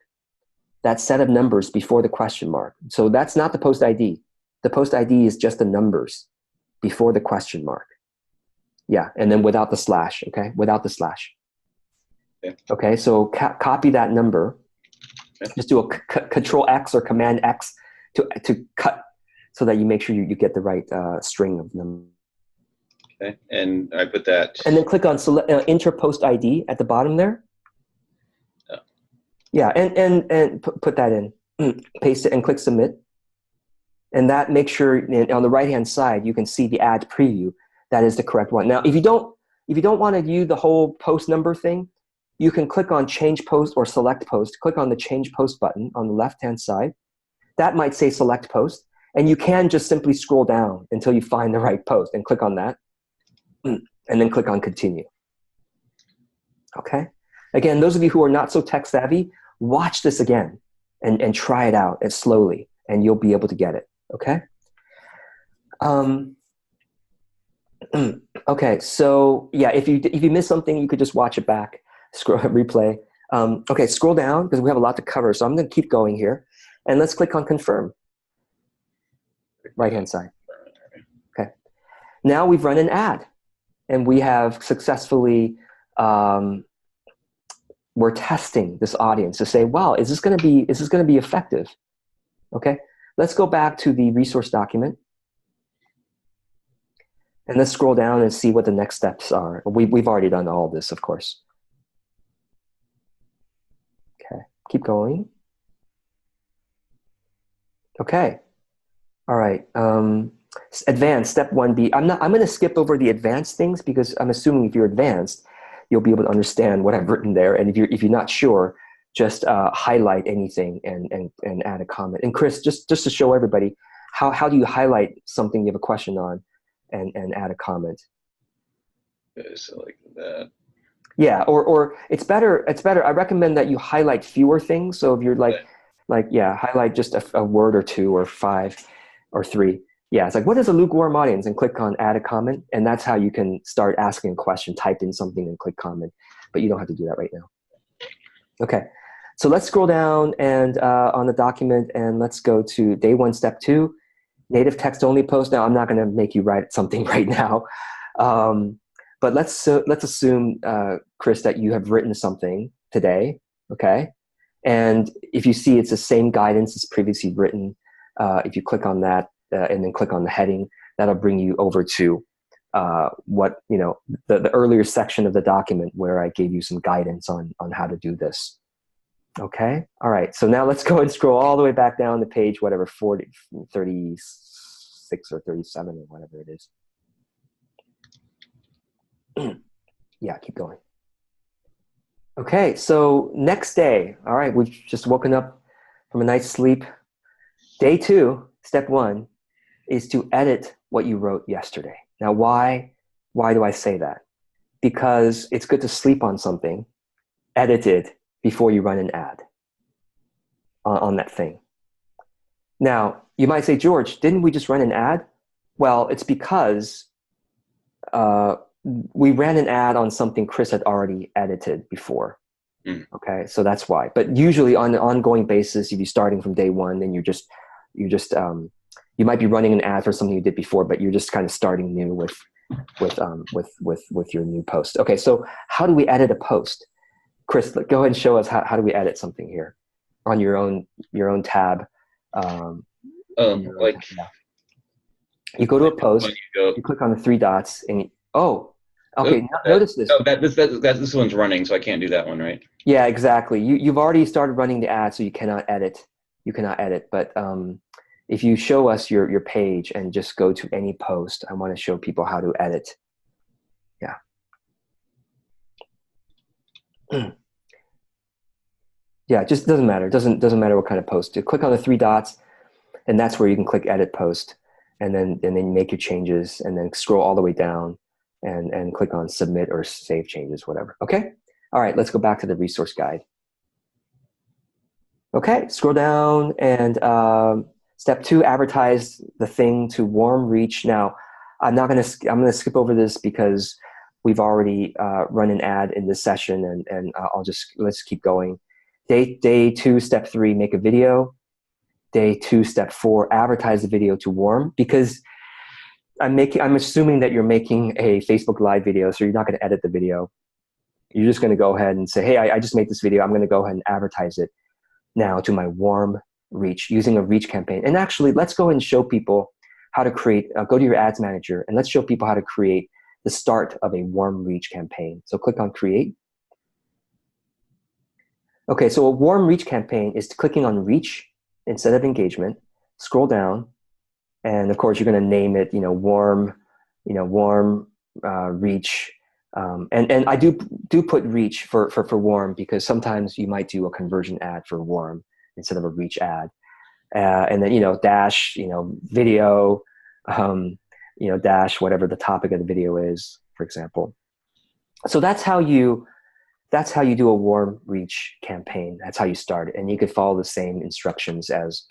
That set of numbers before the question mark. So that's not the post ID. The post ID is just the numbers before the question mark. Yeah, and then without the slash, okay? Without the slash. Okay, okay, so copy that number. Okay. Just do a Control X or Command X to cut so that you make sure you get the right string of numbers. Okay, and I put that. And then click on Enter Post ID at the bottom there. Oh. Yeah, and put that in. Paste it and click Submit. And that makes sure on the right-hand side, you can see the ad preview. That is the correct one. Now, if you don't want to view the whole post number thing, you can click on Change Post or Select Post. Click on the Change Post button on the left-hand side. That might say Select Post. And you can just simply scroll down until you find the right post and click on that. And then click on Continue. Okay? Again, those of you who are not so tech savvy, watch this again and try it out slowly, and you'll be able to get it. Okay? Okay, so yeah, if you miss something, you could just watch it back, replay. Okay, scroll down because we have a lot to cover. So I'm going to keep going here, and let's click on Confirm. Right-hand side. Okay. Now we've run an ad, and we have successfully. We're testing this audience to say, wow, is this going to be effective? Okay. Let's go back to the resource document. And let's scroll down and see what the next steps are. We've already done all this, of course. Okay, keep going. Okay, all right. Advanced, step 1B. I'm going to skip over the advanced things because I'm assuming if you're advanced, you'll be able to understand what I've written there. And if you're not sure, just highlight anything and add a comment. And Chris, just to show everybody, how do you highlight something you have a question on? and add a comment. Okay, so like that. Yeah, or it's better. I recommend that you highlight fewer things. So if you're highlight just a word or two or five or three. Yeah, it's like, what is a lukewarm audience? And click on add a comment. And that's how you can start asking a question, type in something and click comment. But you don't have to do that right now. Okay, so let's scroll down and on the document, and let's go to day 1, step 2, native text only post. Now, I'm not going to make you write something right now. But let's assume, Chris, that you have written something today, okay? And if you see it's the same guidance as previously written, if you click on that and then click on the heading, that'll bring you over to the earlier section of the document where I gave you some guidance on how to do this. Okay, all right. So now let's go and scroll all the way back down to page, whatever, 36 or 37 or whatever it is. Yeah, keep going. Okay, so next day, all right, we've just woken up from a night's sleep. Day 2, step 1, is to edit what you wrote yesterday. Now, why do I say that? Because it's good to sleep on something, edit it before you run an ad on that thing. Now, you might say, George, didn't we just run an ad? Well, it's because we ran an ad on something Chris had already edited before. Okay, so that's why. But usually on an ongoing basis, if you're starting from day 1, then you might be running an ad for something you did before, but you're just kind of starting new with your new post. Okay, so how do we edit a post? Chris, go ahead and show us how do we edit something here on your own tab. Like tab. You go to a post, you click on the 3 dots, and notice this. Oh, this one's running, so I can't do that one, right? Yeah, exactly. You've already started running the ad, so you cannot edit. But if you show us your page and just go to any post, I want to show people how to edit. Yeah. Yeah, it just doesn't matter. It doesn't matter what kind of post. You click on the 3 dots, and that's where you can click edit post, and then make your changes, and then scroll all the way down and click on submit or save changes, whatever. Okay? All right, let's go back to the resource guide. Okay, scroll down, and step 2, advertise the thing to warm reach. Now, I'm going to skip over this because we've already run an ad in this session, and let's keep going. Day 2, step 3, make a video. Day 2, step 4, advertise the video to warm, because I'm assuming that you're making a Facebook Live video, so you're not going to edit the video. You're just going to go ahead and say, hey, I just made this video. I'm going to go ahead and advertise it now to my warm reach using a reach campaign. And actually, let's go and show people how to create, go to your ads manager, and let's show people how to create the start of a warm reach campaign. So click on create. Okay, so a warm reach campaign is clicking on reach instead of engagement. Scroll down, and of course you're going to name it, warm reach. And I do put reach for warm, because sometimes you might do a conversion ad for warm instead of a reach ad. And then, dash, video, dash whatever the topic of the video is, for example. So that's how you do a warm reach campaign. That's how you start it. And you could follow the same instructions as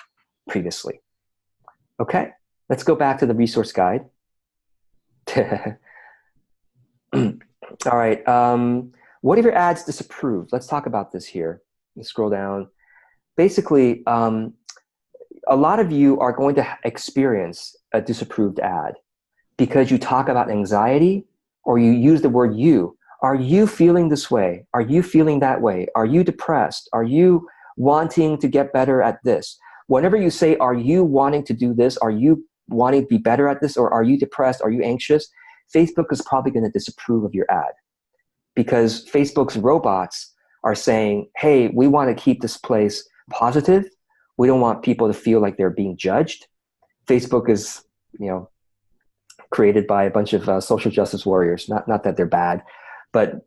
previously. Okay, let's go back to the resource guide. All right. What if your ads disapproved? Let's talk about this here. Let's scroll down. Basically, a lot of you are going to experience a disapproved ad because you talk about anxiety or you use the word you. Are you feeling this way? Are you feeling that way? Are you depressed? Are you wanting to get better at this? Whenever you say, are you wanting to do this? Are you wanting to be better at this? Or are you depressed? Are you anxious? Facebook is probably going to disapprove of your ad, because Facebook's robots are saying, hey, we want to keep this place positive. We don't want people to feel like they're being judged. Facebook is, created by a bunch of social justice warriors. Not that they're bad, but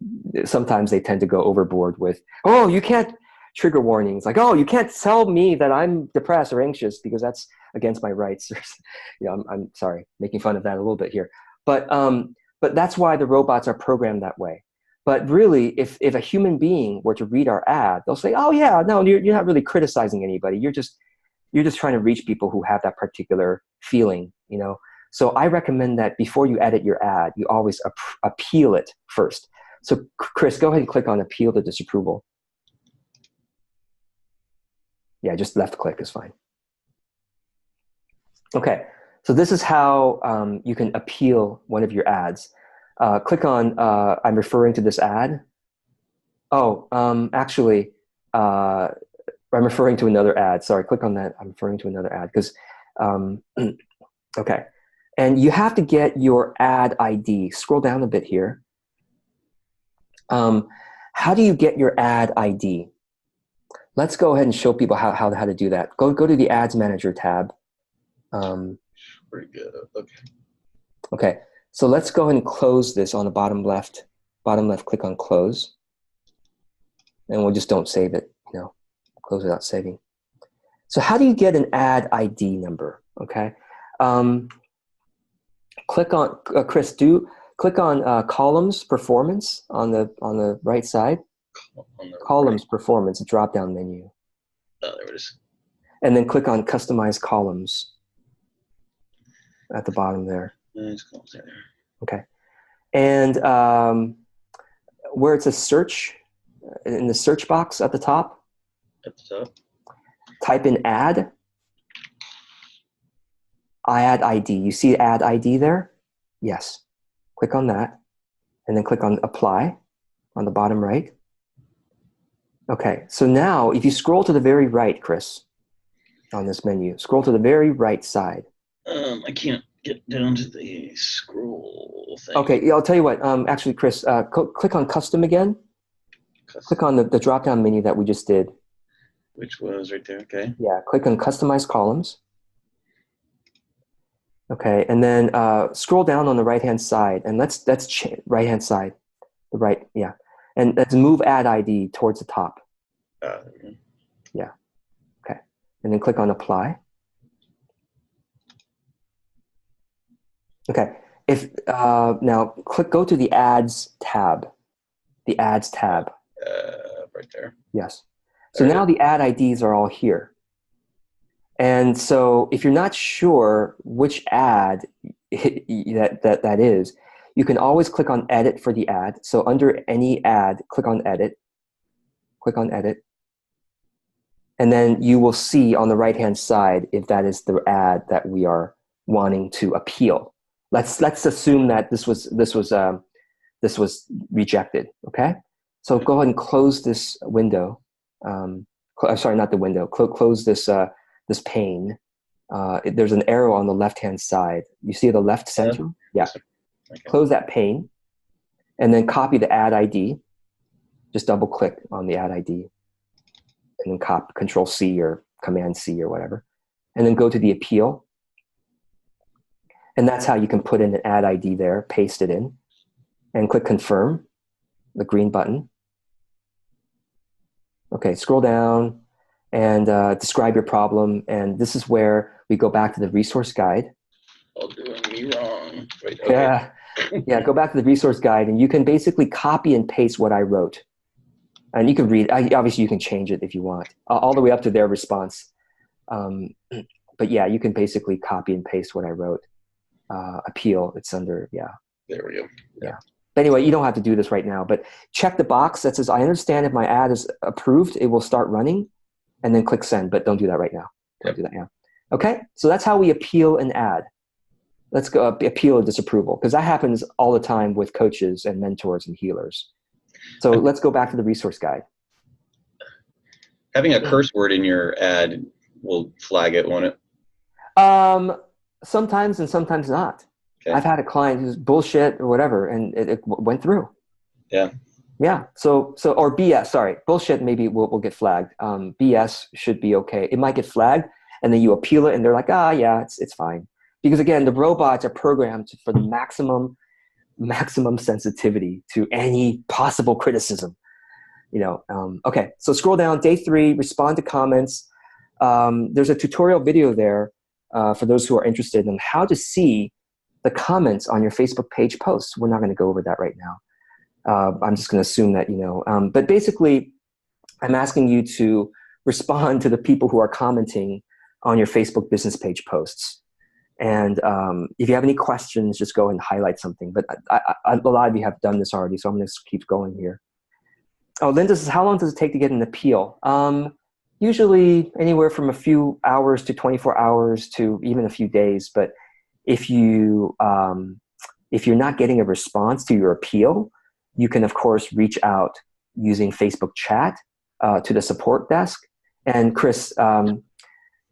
sometimes they tend to go overboard with, oh, you can't, trigger warnings, like, oh, you can't tell me that I'm depressed or anxious because that's against my rights. I'm sorry, making fun of that a little bit here. but that's why the robots are programmed that way. But really, if a human being were to read our ad, they'll say, "Oh yeah, no, you're not really criticizing anybody. You're just trying to reach people who have that particular feeling, you know." So I recommend that before you edit your ad, you always appeal it first. So Chris, go ahead and click on appeal to disapproval. Yeah, just left click is fine. Okay, so this is how you can appeal one of your ads. Click on, I'm referring to this ad. Oh, actually, I'm referring to another ad. Sorry, click on that. I'm referring to another ad because, okay. And you have to get your ad ID. Scroll down a bit here. How do you get your ad ID? Let's go ahead and show people how to do that. Go to the Ads Manager tab. Pretty good. Okay. Okay, so let's go ahead and close this on the bottom left. Bottom left, click on close. And we'll just don't save it, you know, close without saving. So how do you get an ad ID number, okay? Click on, Chris, click on columns performance on the right side. Columns performance, a drop-down menu. Oh, there it is. And then click on customize columns at the bottom there. Okay. And where it's a search, in the search box at the top, type in ad ID. You see ad ID there? Yes. Click on that and then click on apply on the bottom right. Okay, so now if you scroll to the very right, Chris, on this menu, scroll to the very right side. I can't get down to the scroll thing. Okay, yeah, I'll tell you what. Actually, Chris, click on custom again. Click on the drop-down menu that we just did. Which was right there, okay. Yeah, click on customize columns. Okay, and then scroll down on the right-hand side, and let's right-hand side, the right, yeah. And let's move ad ID towards the top. Yeah, okay. And then click on apply. Okay, now go to the ads tab. The ads tab. Right there. Yes. So now the ad IDs are all here. And so if you're not sure which ad that is, you can always click on edit for the ad. So under any ad, click on edit. Click on edit. And then you will see on the right-hand side if that is the ad that we are wanting to appeal. Let's assume that this was rejected, okay? So go ahead and close this window. Sorry, not the window. Close this this pane. There's an arrow on the left-hand side. You see the left center? Yeah. Okay. Close that pane, and then copy the ad ID. Just double-click on the ad ID, and then copy Control-C or Command-C or whatever, and then go to the appeal. And that's how you can put in an ad ID there, paste it in, and click confirm, the green button. Okay, scroll down and describe your problem. And this is where we go back to the resource guide. All doing me wrong. Wait, okay. Yeah, yeah, go back to the resource guide and you can basically copy and paste what I wrote. And you can read, obviously you can change it if you want, all the way up to their response. But yeah, you can basically copy and paste what I wrote. Appeal, it's under, yeah. There we go. Yeah. But anyway, you don't have to do this right now, but check the box that says, I understand if my ad is approved, it will start running, and then click send, but don't do that right now. Don't do that now. Okay, so that's how we appeal an ad. Let's go appeal a disapproval, because that happens all the time with coaches and mentors and healers. So let's go back to the resource guide. Having a curse word in your ad will flag it, won't it? Sometimes and sometimes not. Okay. I've had a client who's bullshit or whatever, and it went through. Yeah. Yeah. So or BS. Sorry, bullshit. Maybe will get flagged. BS should be okay. It might get flagged, and then you appeal it, and they're like, yeah, it's fine. Because again, the robots are programmed for the maximum sensitivity to any possible criticism. You know. Okay. So scroll down. Day 3. Respond to comments. There's a tutorial video there for those who are interested in how to see the comments on your Facebook page posts. We're not going to go over that right now. I'm just going to assume that you know. But basically, I'm asking you to respond to the people who are commenting on your Facebook business page posts. And if you have any questions, just go and highlight something. But a lot of you have done this already, so I'm going to keep going here. Oh, Linda says, how long does it take to get an appeal? Usually anywhere from a few hours to 24 hours to even a few days. But if you're not getting a response to your appeal, you can, of course, reach out using Facebook chat to the support desk. And Chris,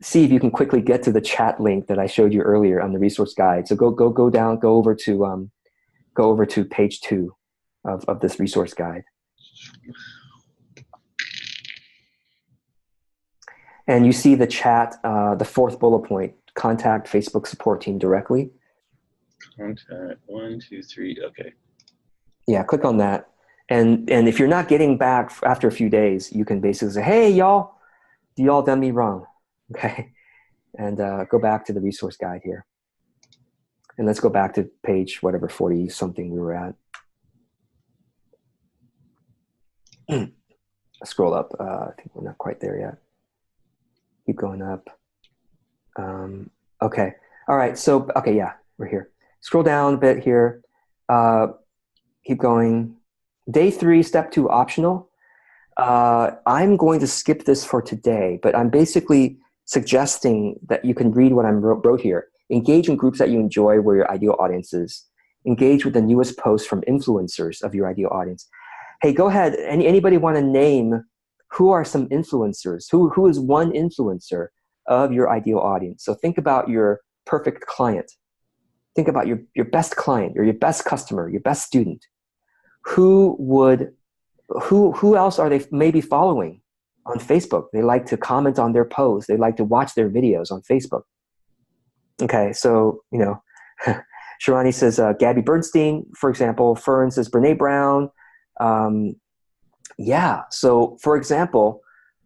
see if you can quickly get to the chat link that I showed you earlier on the resource guide. So go down, go over to page 2 of this resource guide. And you see the chat, the 4th bullet point, contact Facebook support team directly. Contact 1, 2, 3. Okay. Yeah, click on that. And if you're not getting back after a few days, you can basically say, hey, y'all, y'all done me wrong. Okay. And go back to the resource guide here. And let's go back to page whatever 40 something we were at. Scroll up. I think we're not quite there yet. Keep going up. Okay. All right. So, okay, yeah, we're here. Scroll down a bit here. Keep going. Day 3, step 2, optional. I'm going to skip this for today, but I'm basically suggesting that you can read what I wrote here. Engage in groups that you enjoy where your ideal audience is. Engage with the newest posts from influencers of your ideal audience. Hey, go ahead. Anybody want to name who are some influencers? Who is one influencer of your ideal audience? So think about your perfect client. Think about your best client or your best customer, your best student. Who else are they maybe following on Facebook? They like to comment on their posts. They like to watch their videos on Facebook. Okay, so, you know, Sharani says Gabby Bernstein, for example. Fern says Brene Brown. Yeah, so for example,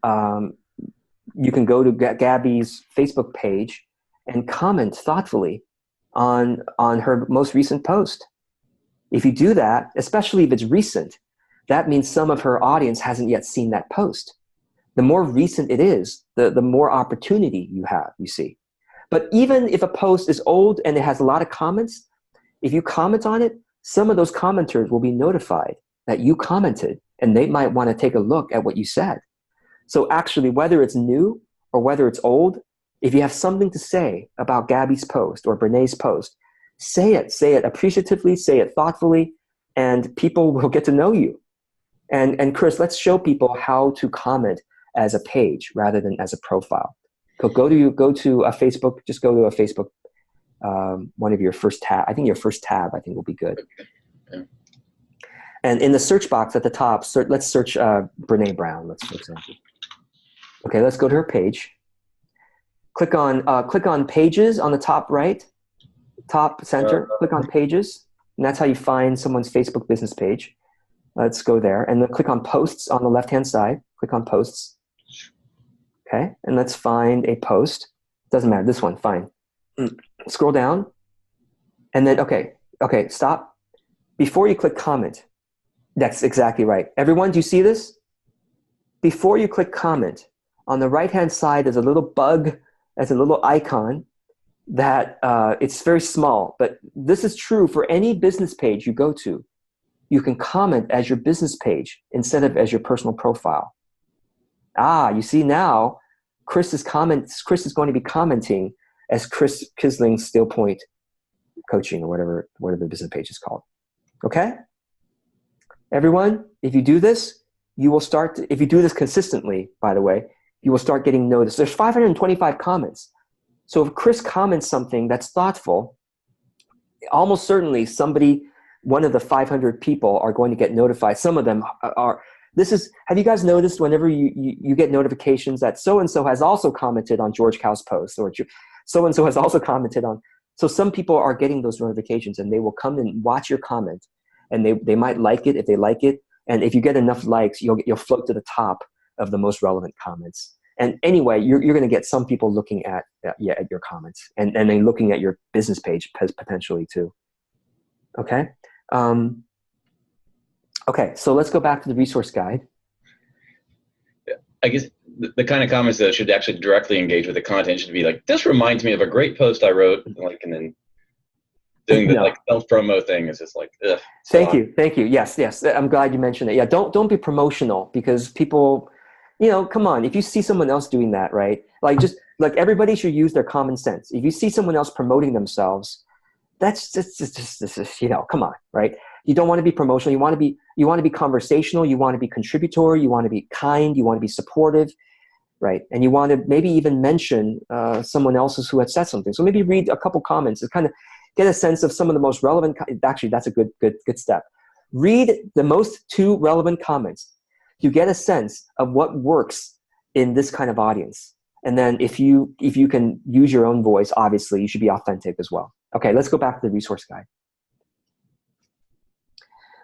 you can go to Gabby's Facebook page and comment thoughtfully on her most recent post. If you do that, especially if it's recent, that means some of her audience hasn't yet seen that post. The more recent it is, the more opportunity you have, you see. But even if a post is old and it has a lot of comments, if you comment on it, some of those commenters will be notified that you commented, and they might want to take a look at what you said. So actually, whether it's new or whether it's old, if you have something to say about Gabby's post or Brene's post, say it appreciatively, say it thoughtfully, and people will get to know you. And Chris, let's show people how to comment as a page rather than as a profile. Go to a Facebook, just go to a Facebook, one of your first tab. I think your first tab, I think, will be good. Okay. And in the search box at the top, let's search Brene Brown, for example. Okay, let's go to her page. Click on Pages on the top right, top center. Click on Pages, and that's how you find someone's Facebook business page. Let's go there, and then click on Posts on the left-hand side. Click on Posts. Okay, and let's find a post. Doesn't matter, this one, fine. Scroll down, and then, okay, stop. Before you click comment, that's exactly right. Everyone, do you see this? Before you click comment, on the right-hand side, there's a little bug, there's a little icon that it's very small, but this is true for any business page you go to. You can comment as your business page instead of as your personal profile. You see now, Chris is going to be commenting as Chris Kisling Steel Point Coaching, or whatever the business page is called. Okay? Everyone, if you do this, you will start, if you do this consistently, by the way, you will start getting noticed. There's 525 comments. So if Chris comments something that's thoughtful, almost certainly one of the 500 people are going to get notified. Some of them are. Have you guys noticed whenever you get notifications that so-and-so has also commented on George Kau's post, or so-and-so has also commented on, so some people are getting those notifications, and they will come and watch your comment, and they might like it if they like it, and if you get enough likes, you'll float to the top of the most relevant comments. And anyway, you're going to get some people looking at your comments and then looking at your business page potentially too. Okay. Okay. So let's go back to the resource guide. I guess the kind of comments that should actually directly engage with the content should be like, this reminds me of a great post I wrote, like, and then doing the like self-promo thing is just like, ugh. Thank you. Yes. I'm glad you mentioned it. Yeah, don't be promotional, because people, come on. If you see someone else doing that, right? Like everybody should use their common sense. If you see someone else promoting themselves, that's just come on, right? You don't want to be promotional. You want to be conversational. You want to be contributory. You want to be kind. You want to be supportive, right? And you want to maybe even mention someone else's who had said something. So maybe read a couple comments to kind of get a sense of some of the most relevant. Actually, that's a good step. Read the most 2 relevant comments. You get a sense of what works in this kind of audience. And then if you can use your own voice, obviously you should be authentic as well. Okay, let's go back to the resource guide.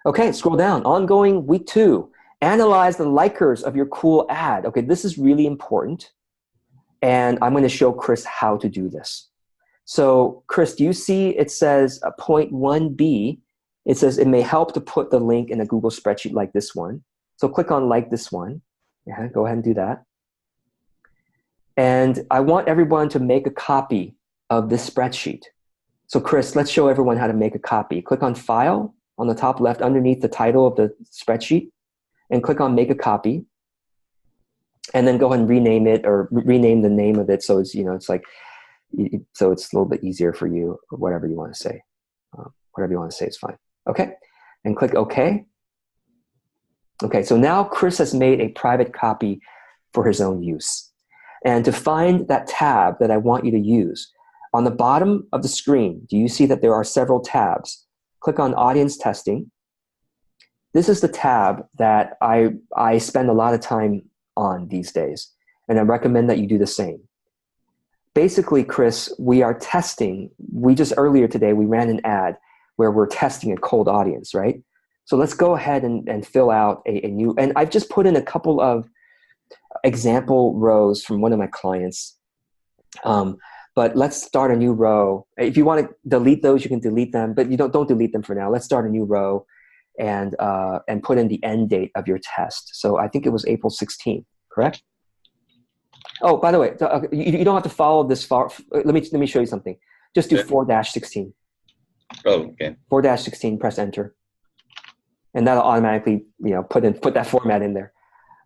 Okay, scroll down. Ongoing week 2. Analyze the likers of your cool ad. Okay, this is really important. And I'm going to show Chris how to do this. So Chris, do you see it says point 1B? It says it may help to put the link in a Google spreadsheet like this one. So click on like this one. Yeah, go ahead and do that. And I want everyone to make a copy of this spreadsheet. So Chris, let's show everyone how to make a copy. Click on File on the top left underneath the title of the spreadsheet and click on Make a Copy. And then go ahead and rename it, or rename the name of it so it's, it's like, so it's a little bit easier for you, or whatever you want to say. Whatever you want to say is fine. Okay. And click OK. Okay, so now Chris has made a private copy for his own use. And to find that tab that I want you to use, on the bottom of the screen, do you see that there are several tabs? Click on Audience Testing. This is the tab that I spend a lot of time on these days, and I recommend that you do the same. Basically, Chris, we are testing. Earlier today, we ran an ad where we're testing a cold audience, right? So let's go ahead and fill out a new, and I've just put in a couple of example rows from one of my clients. But let's start a new row. If you want to delete those, you can delete them, but you don't delete them for now. Let's start a new row and put in the end date of your test. So I think it was April 16th, correct? Oh, by the way, you don't have to follow this far. Let me show you something. Just do 4-16. Oh, okay. 4-16, press enter. And that'll automatically, put that format in there.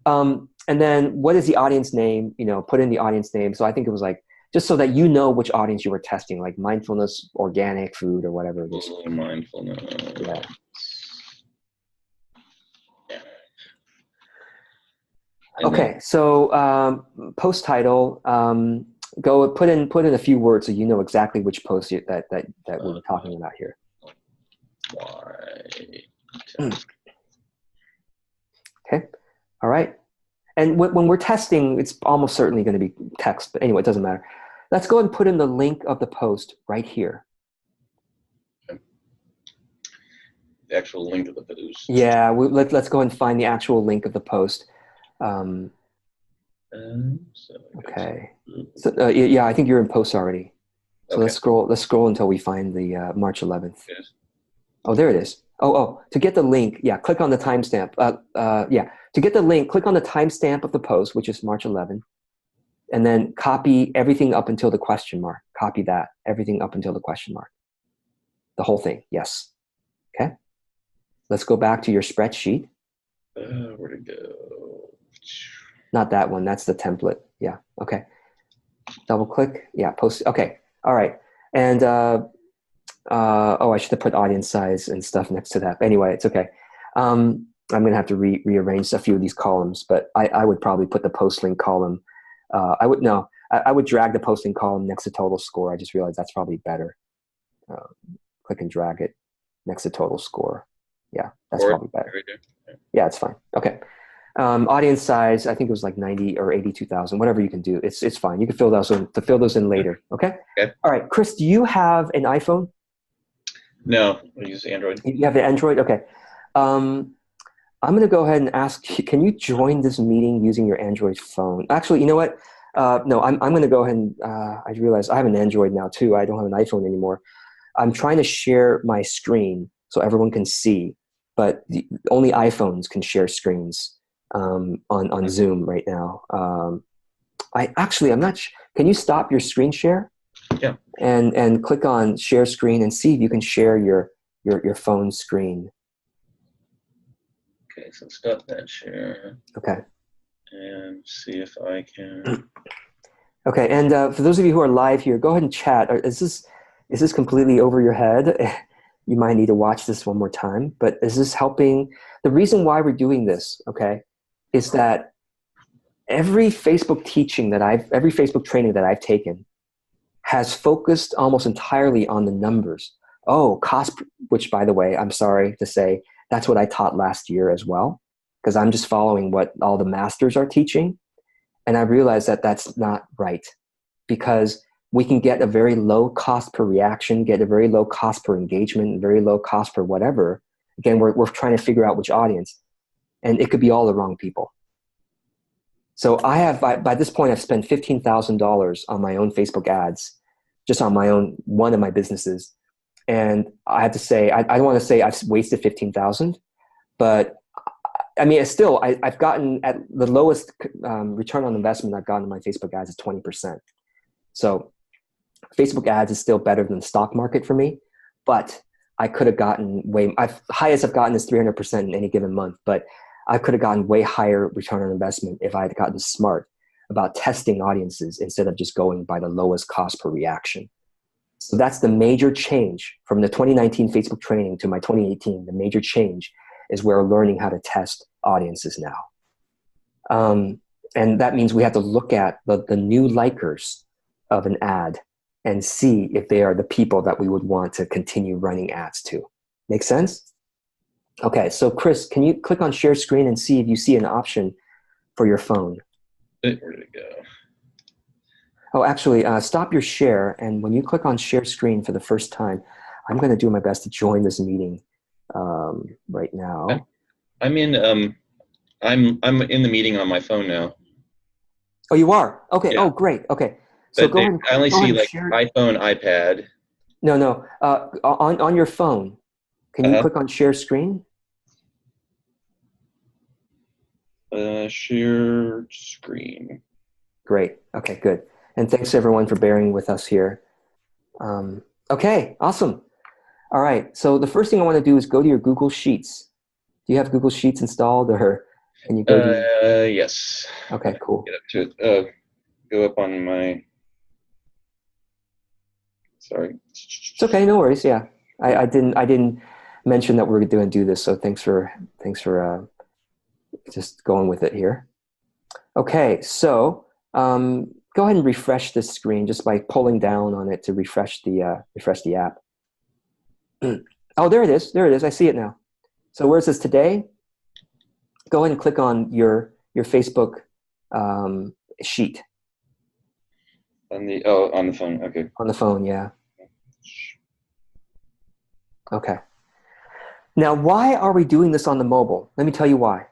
And then what is the audience name? Put in the audience name. So I think it was like, just so that you know which audience you were testing, like mindfulness, organic food, or whatever it is. Mindfulness. Yeah. Okay, so post title, go put in a few words so you know exactly which post that we're talking about here. Okay, all right. And when we're testing, it's almost certainly going to be text, but anyway, it doesn't matter. Let's go and put in the link of the post right here. Okay. The actual link of the post. Yeah, let's go and find the actual link of the post. Okay. So yeah, I think you're in post already. So okay. Let's scroll until we find the March 11th. Yes. Oh, there it is. Oh, to get the link, yeah, click on the timestamp. To get the link, click on the timestamp of the post, which is March 11th, and then copy everything up until the question mark. Copy that, everything up until the question mark. The whole thing, yes. Okay. Let's go back to your spreadsheet. Where'd it go? Not that one, that's the template. Yeah, okay. Double click, yeah, post, okay, all right. And, I should have put audience size and stuff next to that. But anyway, it's okay. I'm going to have to rearrange a few of these columns, but I would probably put the post link column. I would drag the post link column next to total score. I just realized that's probably better. Click and drag it next to total score. Yeah, that's probably better. Yeah, it's fine. Okay. Audience size, I think it was like 90 or 82,000, whatever you can do. It's fine. You can fill those in later. Okay. Okay. All right, Chris, do you have an iPhone? No, I use Android. You have the Android? Okay. I'm going to go ahead and ask you, can you join this meeting using your Android phone? Actually, you know what? No, I'm going to go ahead and, I realize I have an Android now too. I don't have an iPhone anymore. I'm trying to share my screen so everyone can see, but only iPhones can share screens on Zoom right now. I'm not, can you stop your screen share? Yeah. And click on share screen and see if you can share your phone screen. Okay, so stop that share. Okay. And see if I can. Okay, and for those of you who are live here, go ahead and chat. Is this completely over your head? You might need to watch this one more time, but is this helping? The reason why we're doing this, okay, is that every Facebook training that I've taken has focused almost entirely on the numbers. Oh, cost, which by the way, I'm sorry to say, that's what I taught last year as well, because I'm just following what all the masters are teaching. And I realized that that's not right, because we can get a very low cost per reaction, get a very low cost per engagement, very low cost per whatever. Again, we're trying to figure out which audience, and it could be all the wrong people. So I have, by this point, I've spent $15,000 on my own Facebook ads, just on my own, one of my businesses. And I have to say, I don't want to say I've wasted 15,000, but I mean, it's still, I've gotten at the lowest return on investment I've gotten in my Facebook ads is 20%. So Facebook ads is still better than the stock market for me, but I could have gotten highest I've gotten is 300% in any given month, but I could have gotten way higher return on investment if I had gotten smart about testing audiences instead of just going by the lowest cost per reaction. So that's the major change from the 2019 Facebook training to my 2018. The major change is we're learning how to test audiences now. And that means we have to look at the new likers of an ad and see if they are the people that we would want to continue running ads to. Make sense? Okay, so Chris, can you click on share screen and see if you see an option for your phone? Where did it go? Oh, actually, stop your share, and when you click on share screen for the first time, I'm going to do my best to join this meeting right now. I'm in the meeting on my phone now. Oh, you are? Okay. Yeah. Oh, great. Okay. So But I only see like share. iPhone, iPad. No. On your phone, can you click on share screen? Share screen. Great. Okay, good. And thanks everyone for bearing with us here. Okay, awesome. All right. So the first thing I want to do is go to your Google Sheets. Do you have Google Sheets installed, or can you go to? Yes. Okay, cool. Get up to it. Go up on my. Sorry. It's okay. No worries. Yeah, I didn't mention that we were going to do this. So thanks for just going with it here. Okay, so go ahead and refresh this screen just by pulling down on it to refresh the app. Oh, there it is. There it is. I see it now. So where it says today, go ahead and click on your Facebook sheet. On the phone. Okay. On the phone, yeah. Okay. Now, why are we doing this on the mobile? Let me tell you why.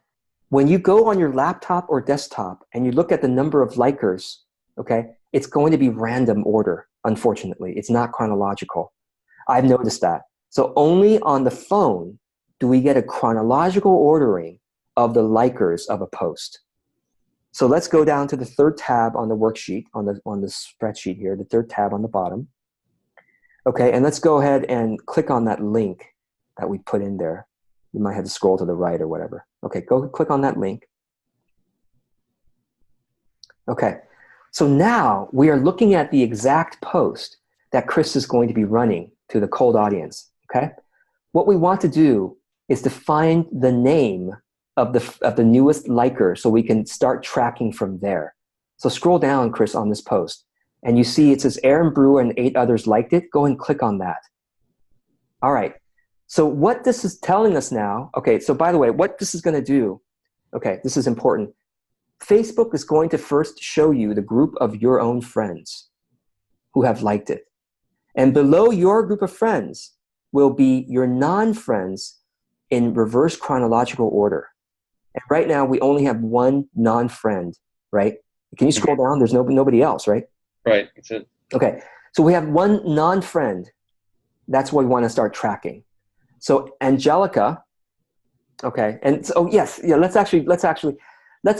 When you go on your laptop or desktop and you look at the number of likers, okay, it's going to be random order, unfortunately. It's not chronological. I've noticed that. So only on the phone do we get a chronological ordering of the likers of a post. So let's go down to the third tab on the worksheet, on the spreadsheet here, the third tab on the bottom. Okay, and let's go ahead and click on that link that we put in there. You might have to scroll to the right or whatever. Okay, go click on that link. Okay, so now we are looking at the exact post that Chris is going to be running to the cold audience, okay? What we want to do is to find the name of the newest liker so we can start tracking from there. So scroll down, Chris, on this post, and you see it says Aaron Brewer and 8 others liked it. Go and click on that. All right. So what this is telling us now, okay, so by the way, what this is going to do, okay, this is important. Facebook is going to first show you the group of your own friends who have liked it. And below your group of friends will be your non-friends in reverse chronological order. And right now we only have one non-friend, right? Can you scroll down? There's nobody else, right? Right. That's it. Okay. So we have one non-friend. That's what we want to start tracking. So Angelica, okay. And so, oh, yes, yeah, let's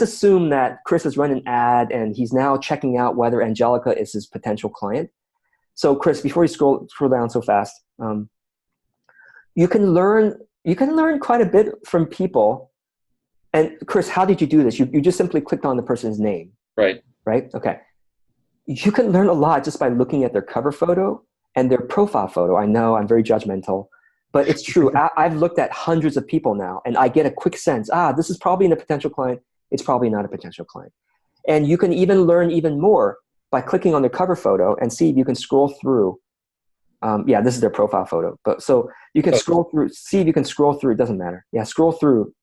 assume that Chris has run an ad and he's now checking out whether Angelica is his potential client. So Chris, before you scroll down so fast, you can learn quite a bit from people. And Chris, how did you do this? You just simply clicked on the person's name. Right. Right? Okay. You can learn a lot just by looking at their cover photo and their profile photo. I know I'm very judgmental, but it's true. I've looked at hundreds of people now, and I get a quick sense, this is probably a potential client. It's probably not a potential client. And you can even learn even more by clicking on their cover photo and see if you can scroll through. Yeah, this is their profile photo. But so you can scroll through, see if you can scroll through. It doesn't matter. Yeah, scroll through,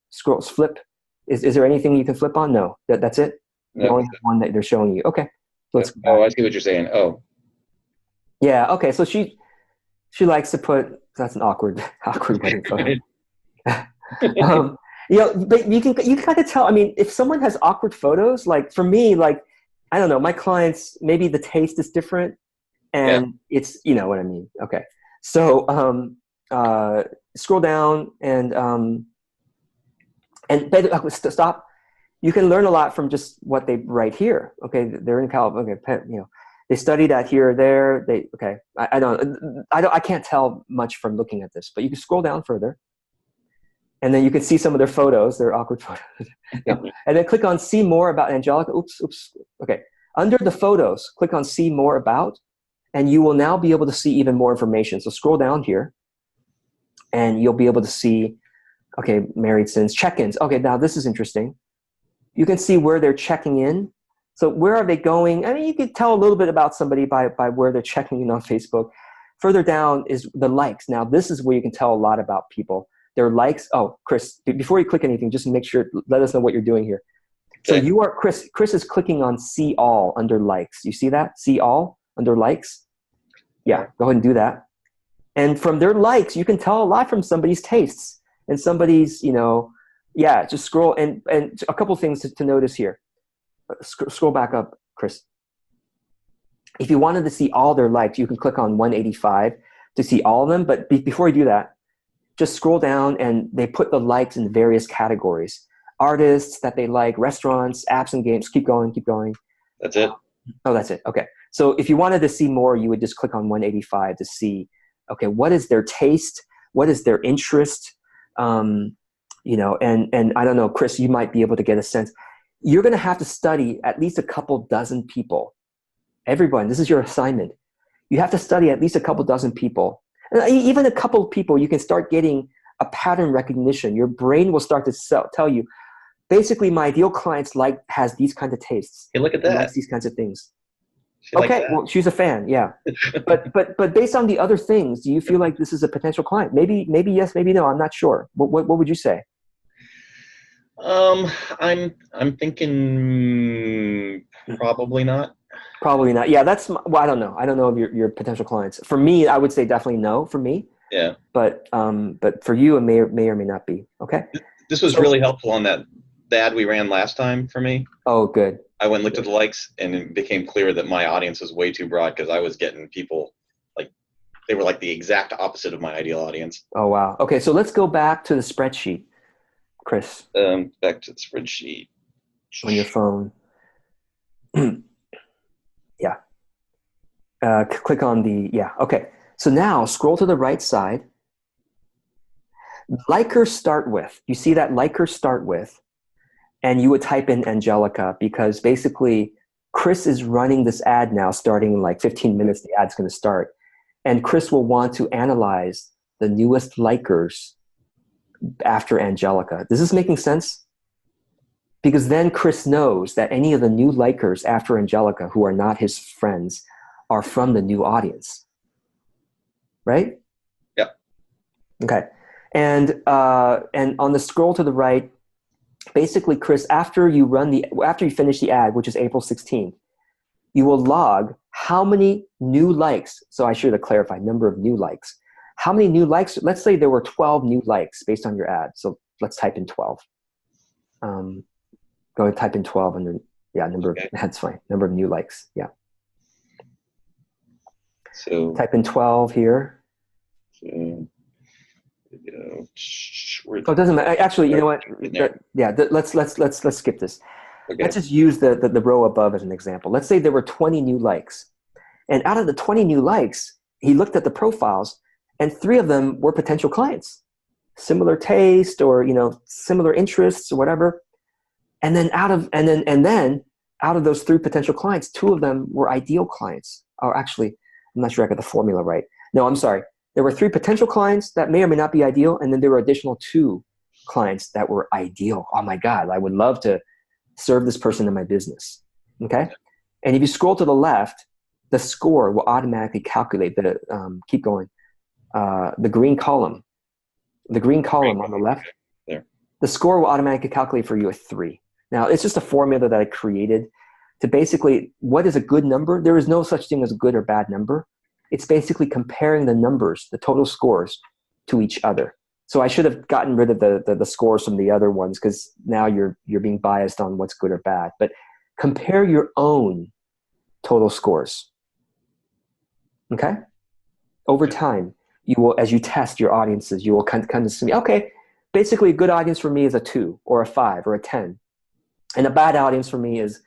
flip. Is there anything you can flip on? No, that's it. You only have one that they're showing you. Okay. Let's go back. I see what you're saying. Oh. Yeah. Okay. So she likes to put. That's an awkward wedding photo. But you can kind of tell. I mean, if someone has awkward photos, like for me, like I don't know, my clients, maybe the taste is different, and it's what I mean. Okay. So scroll down and stop. You can learn a lot from just what they write here. Okay, they're in California. Okay, they study that here or there. I can't tell much from looking at this, but you can scroll down further, and then you can see some of their photos, their awkward photos. And then click on see more about Angelica. Oops. Okay, under the photos, click on see more about, and you will now be able to see even more information. So scroll down here, and you'll be able to see. Okay, married since check-ins. Okay, now this is interesting. You can see where they're checking in. So where are they going? I mean, you can tell a little bit about somebody by where they're checking in on Facebook. Further down is the likes. Now, this is where you can tell a lot about people. Their likes. Oh, Chris, before you click anything, just make sure, let us know what you're doing here. So you are, Chris is clicking on see all under likes. You see that? See all under likes? Yeah, go ahead and do that. And from their likes, you can tell a lot from somebody's tastes and somebody's, just scroll. And a couple things to notice here. Scroll back up, Chris. If you wanted to see all their likes, you can click on 185 to see all of them. But before you do that, just scroll down and they put the likes in various categories. Artists that they like, restaurants, apps and games. Keep going. That's it? Oh, that's it. Okay. So if you wanted to see more, you would just click on 185 to see, okay, what is their taste? What is their interest? And I don't know, Chris, you might be able to get a sense. You're going to have to study at least a couple dozen people. Everyone, this is your assignment. You have to study at least a couple dozen people. And even a couple of people, you can start getting a pattern recognition. Your brain will start to tell you, basically, my ideal clients has these kinds of tastes. Hey, look at that. Likes these kinds of things. Okay, well, she's a fan, yeah. but based on the other things, do you feel like this is a potential client? Maybe yes, maybe no. I'm not sure. What would you say? I'm thinking probably not. Probably not. Yeah, I don't know. I don't know of your potential clients. For me, I would say definitely no. For me. Yeah. But for you, it may or may not be. Okay. This was really helpful on the ad we ran last time for me. Oh, good. I went and looked at the likes, and it became clear that my audience was way too broad because I was getting people they were like the exact opposite of my ideal audience. Oh, wow. Okay, so let's go back to the spreadsheet, Chris. Back to the spreadsheet. On your phone. Yeah. Click on okay. So now scroll to the right side. Liker start with. You see that liker start with? And you would type in Angelica because basically Chris is running this ad now starting in like 15 minutes. The ad's going to start. And Chris will want to analyze the newest likers after Angelica. Is this making sense? Because then Chris knows that any of the new likers after Angelica who are not his friends are from the new audience. Right? Yep. Okay. And on the scroll to the right, basically, Chris, after you finish the ad, which is April 16th, you will log how many new likes. So I should have clarified number of new likes. How many new likes? Let's say there were 12 new likes based on your ad. So let's type in 12. Go and type in 12 and then, yeah, Okay. that's fine. Number of new likes. Yeah. So, Type in 12 here. where Oh, it doesn't matter. Actually, you know what? there. Let's skip this. Okay. Let's just use the row above as an example. Let's say there were 20 new likes. And out of the 20 new likes, he looked at the profiles and 3 of them were potential clients. Similar taste or, you know, similar interests or whatever. And then out of those 3 potential clients, 2 of them were ideal clients. Or actually, I'm not sure I got the formula right. No, I'm sorry. There were 3 potential clients that may or may not be ideal, and then there were additional 2 clients that were ideal. Oh my God, I would love to serve this person in my business. Okay? And if you scroll to the left, the score will automatically calculate keep going, the green column. The green column on the left, there. The score will automatically calculate for you a 3. Now, it's just a formula that I created to basically, what is a good number? There is no such thing as a good or bad number. It's basically comparing the numbers, the total scores, to each other. So I should have gotten rid of the scores from the other ones because now you're being biased on what's good or bad. But compare your own total scores. Okay? Over time, you will, as you test your audiences, you will kind of see, okay, basically a good audience for me is a 2 or a 5 or a 10. And a bad audience for me is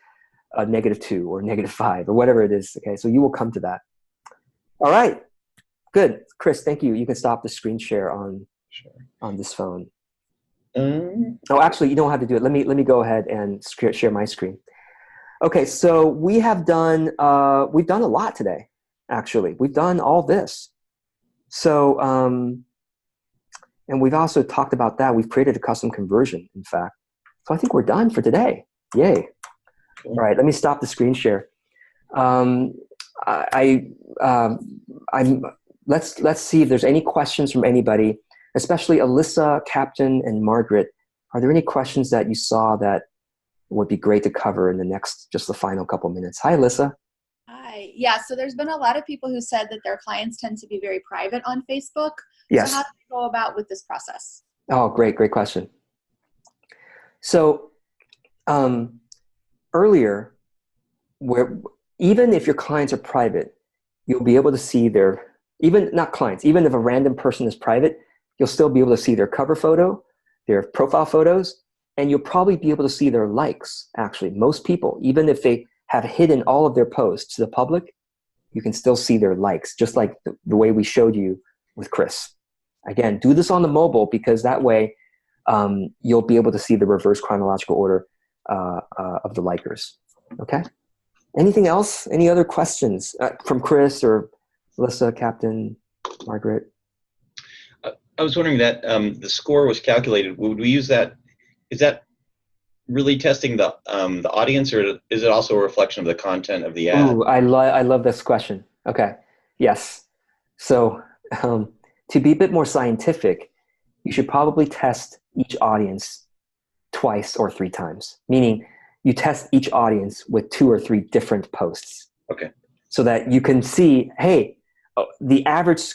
a -2 or -5 or whatever it is. Okay, so you will come to that. All right, good. Chris, thank you. You can stop the screen share on this phone. Oh, actually, you don't have to do it. Let me go ahead and share my screen. Okay, so we've done a lot today. Actually, we've done all this. So, and we've also talked about that. We've created a custom conversion, in fact. So I think we're done for today. Yay. Cool. All right, let me stop the screen share. Let's see if there's any questions from anybody, especially Alyssa, Captain, and Margaret. Are there any questions that you saw that would be great to cover in just the final couple minutes? Hi, Alyssa. Hi. Yeah, so there's been a lot of people who said that their clients tend to be very private on Facebook. Yes. So how do you go about with this process? Oh, great question. So earlier, even if your clients are private, you'll be able to see even if a random person is private, you'll still be able to see their cover photo, their profile photos, and you'll probably be able to see their likes. Actually, most people, even if they have hidden all of their posts to the public, you can still see their likes, just like the way we showed you with Chris. Again, do this on the mobile because that way you'll be able to see the reverse chronological order of the likers. Okay? Anything else? Any other questions from Chris or Alyssa, Captain, Margaret? I was wondering that the score was calculated. Would we use that? Is that really testing the audience, or is it also a reflection of the content of the ad? Ooh, I love this question. Okay. Yes. So to be a bit more scientific, you should probably test each audience twice or 3 times, meaning you test each audience with 2 or 3 different posts. Okay. So that you can see, hey, the average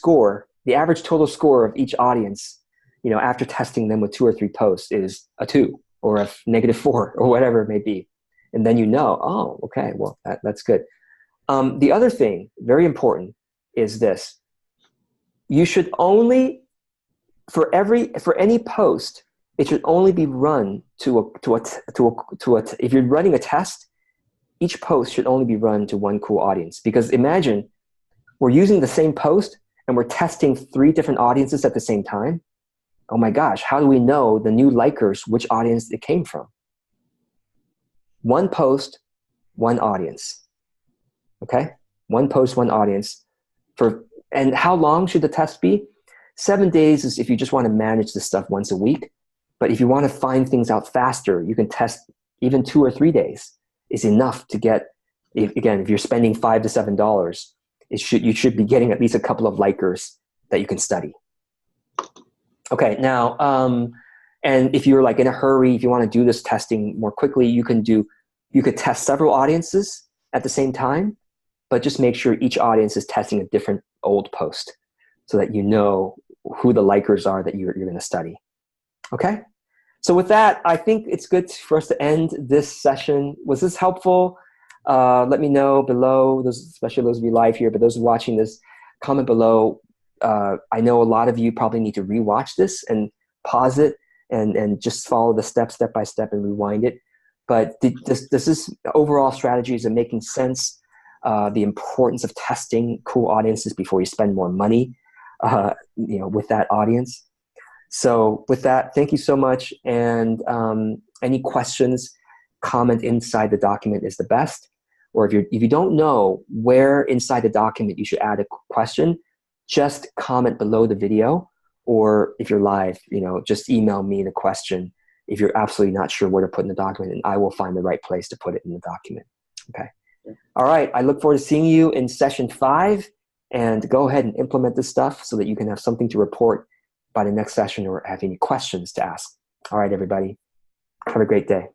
total score of each audience, after testing them with 2 or 3 posts is a 2 or a -4 or whatever it may be. And then oh, okay, well, that's good. The other thing, very important, is this. You should only, for any post, it should only be run if you're running a test, each post should only be run to one cool audience. Because imagine we're using the same post and we're testing 3 different audiences at the same time. Oh my gosh, how do we know the new likers, which audience it came from? 1 post, 1 audience. Okay? 1 post, 1 audience. And how long should the test be? 7 days is if you just want to manage this stuff once a week. But if you want to find things out faster, you can test even 2 or 3 days is enough to get, if you're spending $5 to $7, you should be getting at least a couple of likers that you can study. Okay, now, and if you're like in a hurry, if you want to do this testing more quickly, you could test several audiences at the same time, but just make sure each audience is testing a different old post so that you know who the likers are that you're going to study. Okay? So with that, I think it's good for us to end this session. Was this helpful? Let me know below, especially those of you live here, but those watching this, comment below. I know a lot of you probably need to rewatch this and pause it and just follow the steps step by step and rewind it. But does this overall strategy, is it making sense? The importance of testing cool audiences before you spend more money, with that audience. So with that, thank you so much. And any questions, comment inside the document is the best. Or if you don't know where inside the document you should add a question, just comment below the video. Or if you're live, just email me the question if you're absolutely not sure where to put in the document, and I will find the right place to put it in the document. Okay. All right. I look forward to seeing you in session 5, and go ahead and implement this stuff so that you can have something to report by the next session or have any questions to ask. All right, everybody. Have a great day.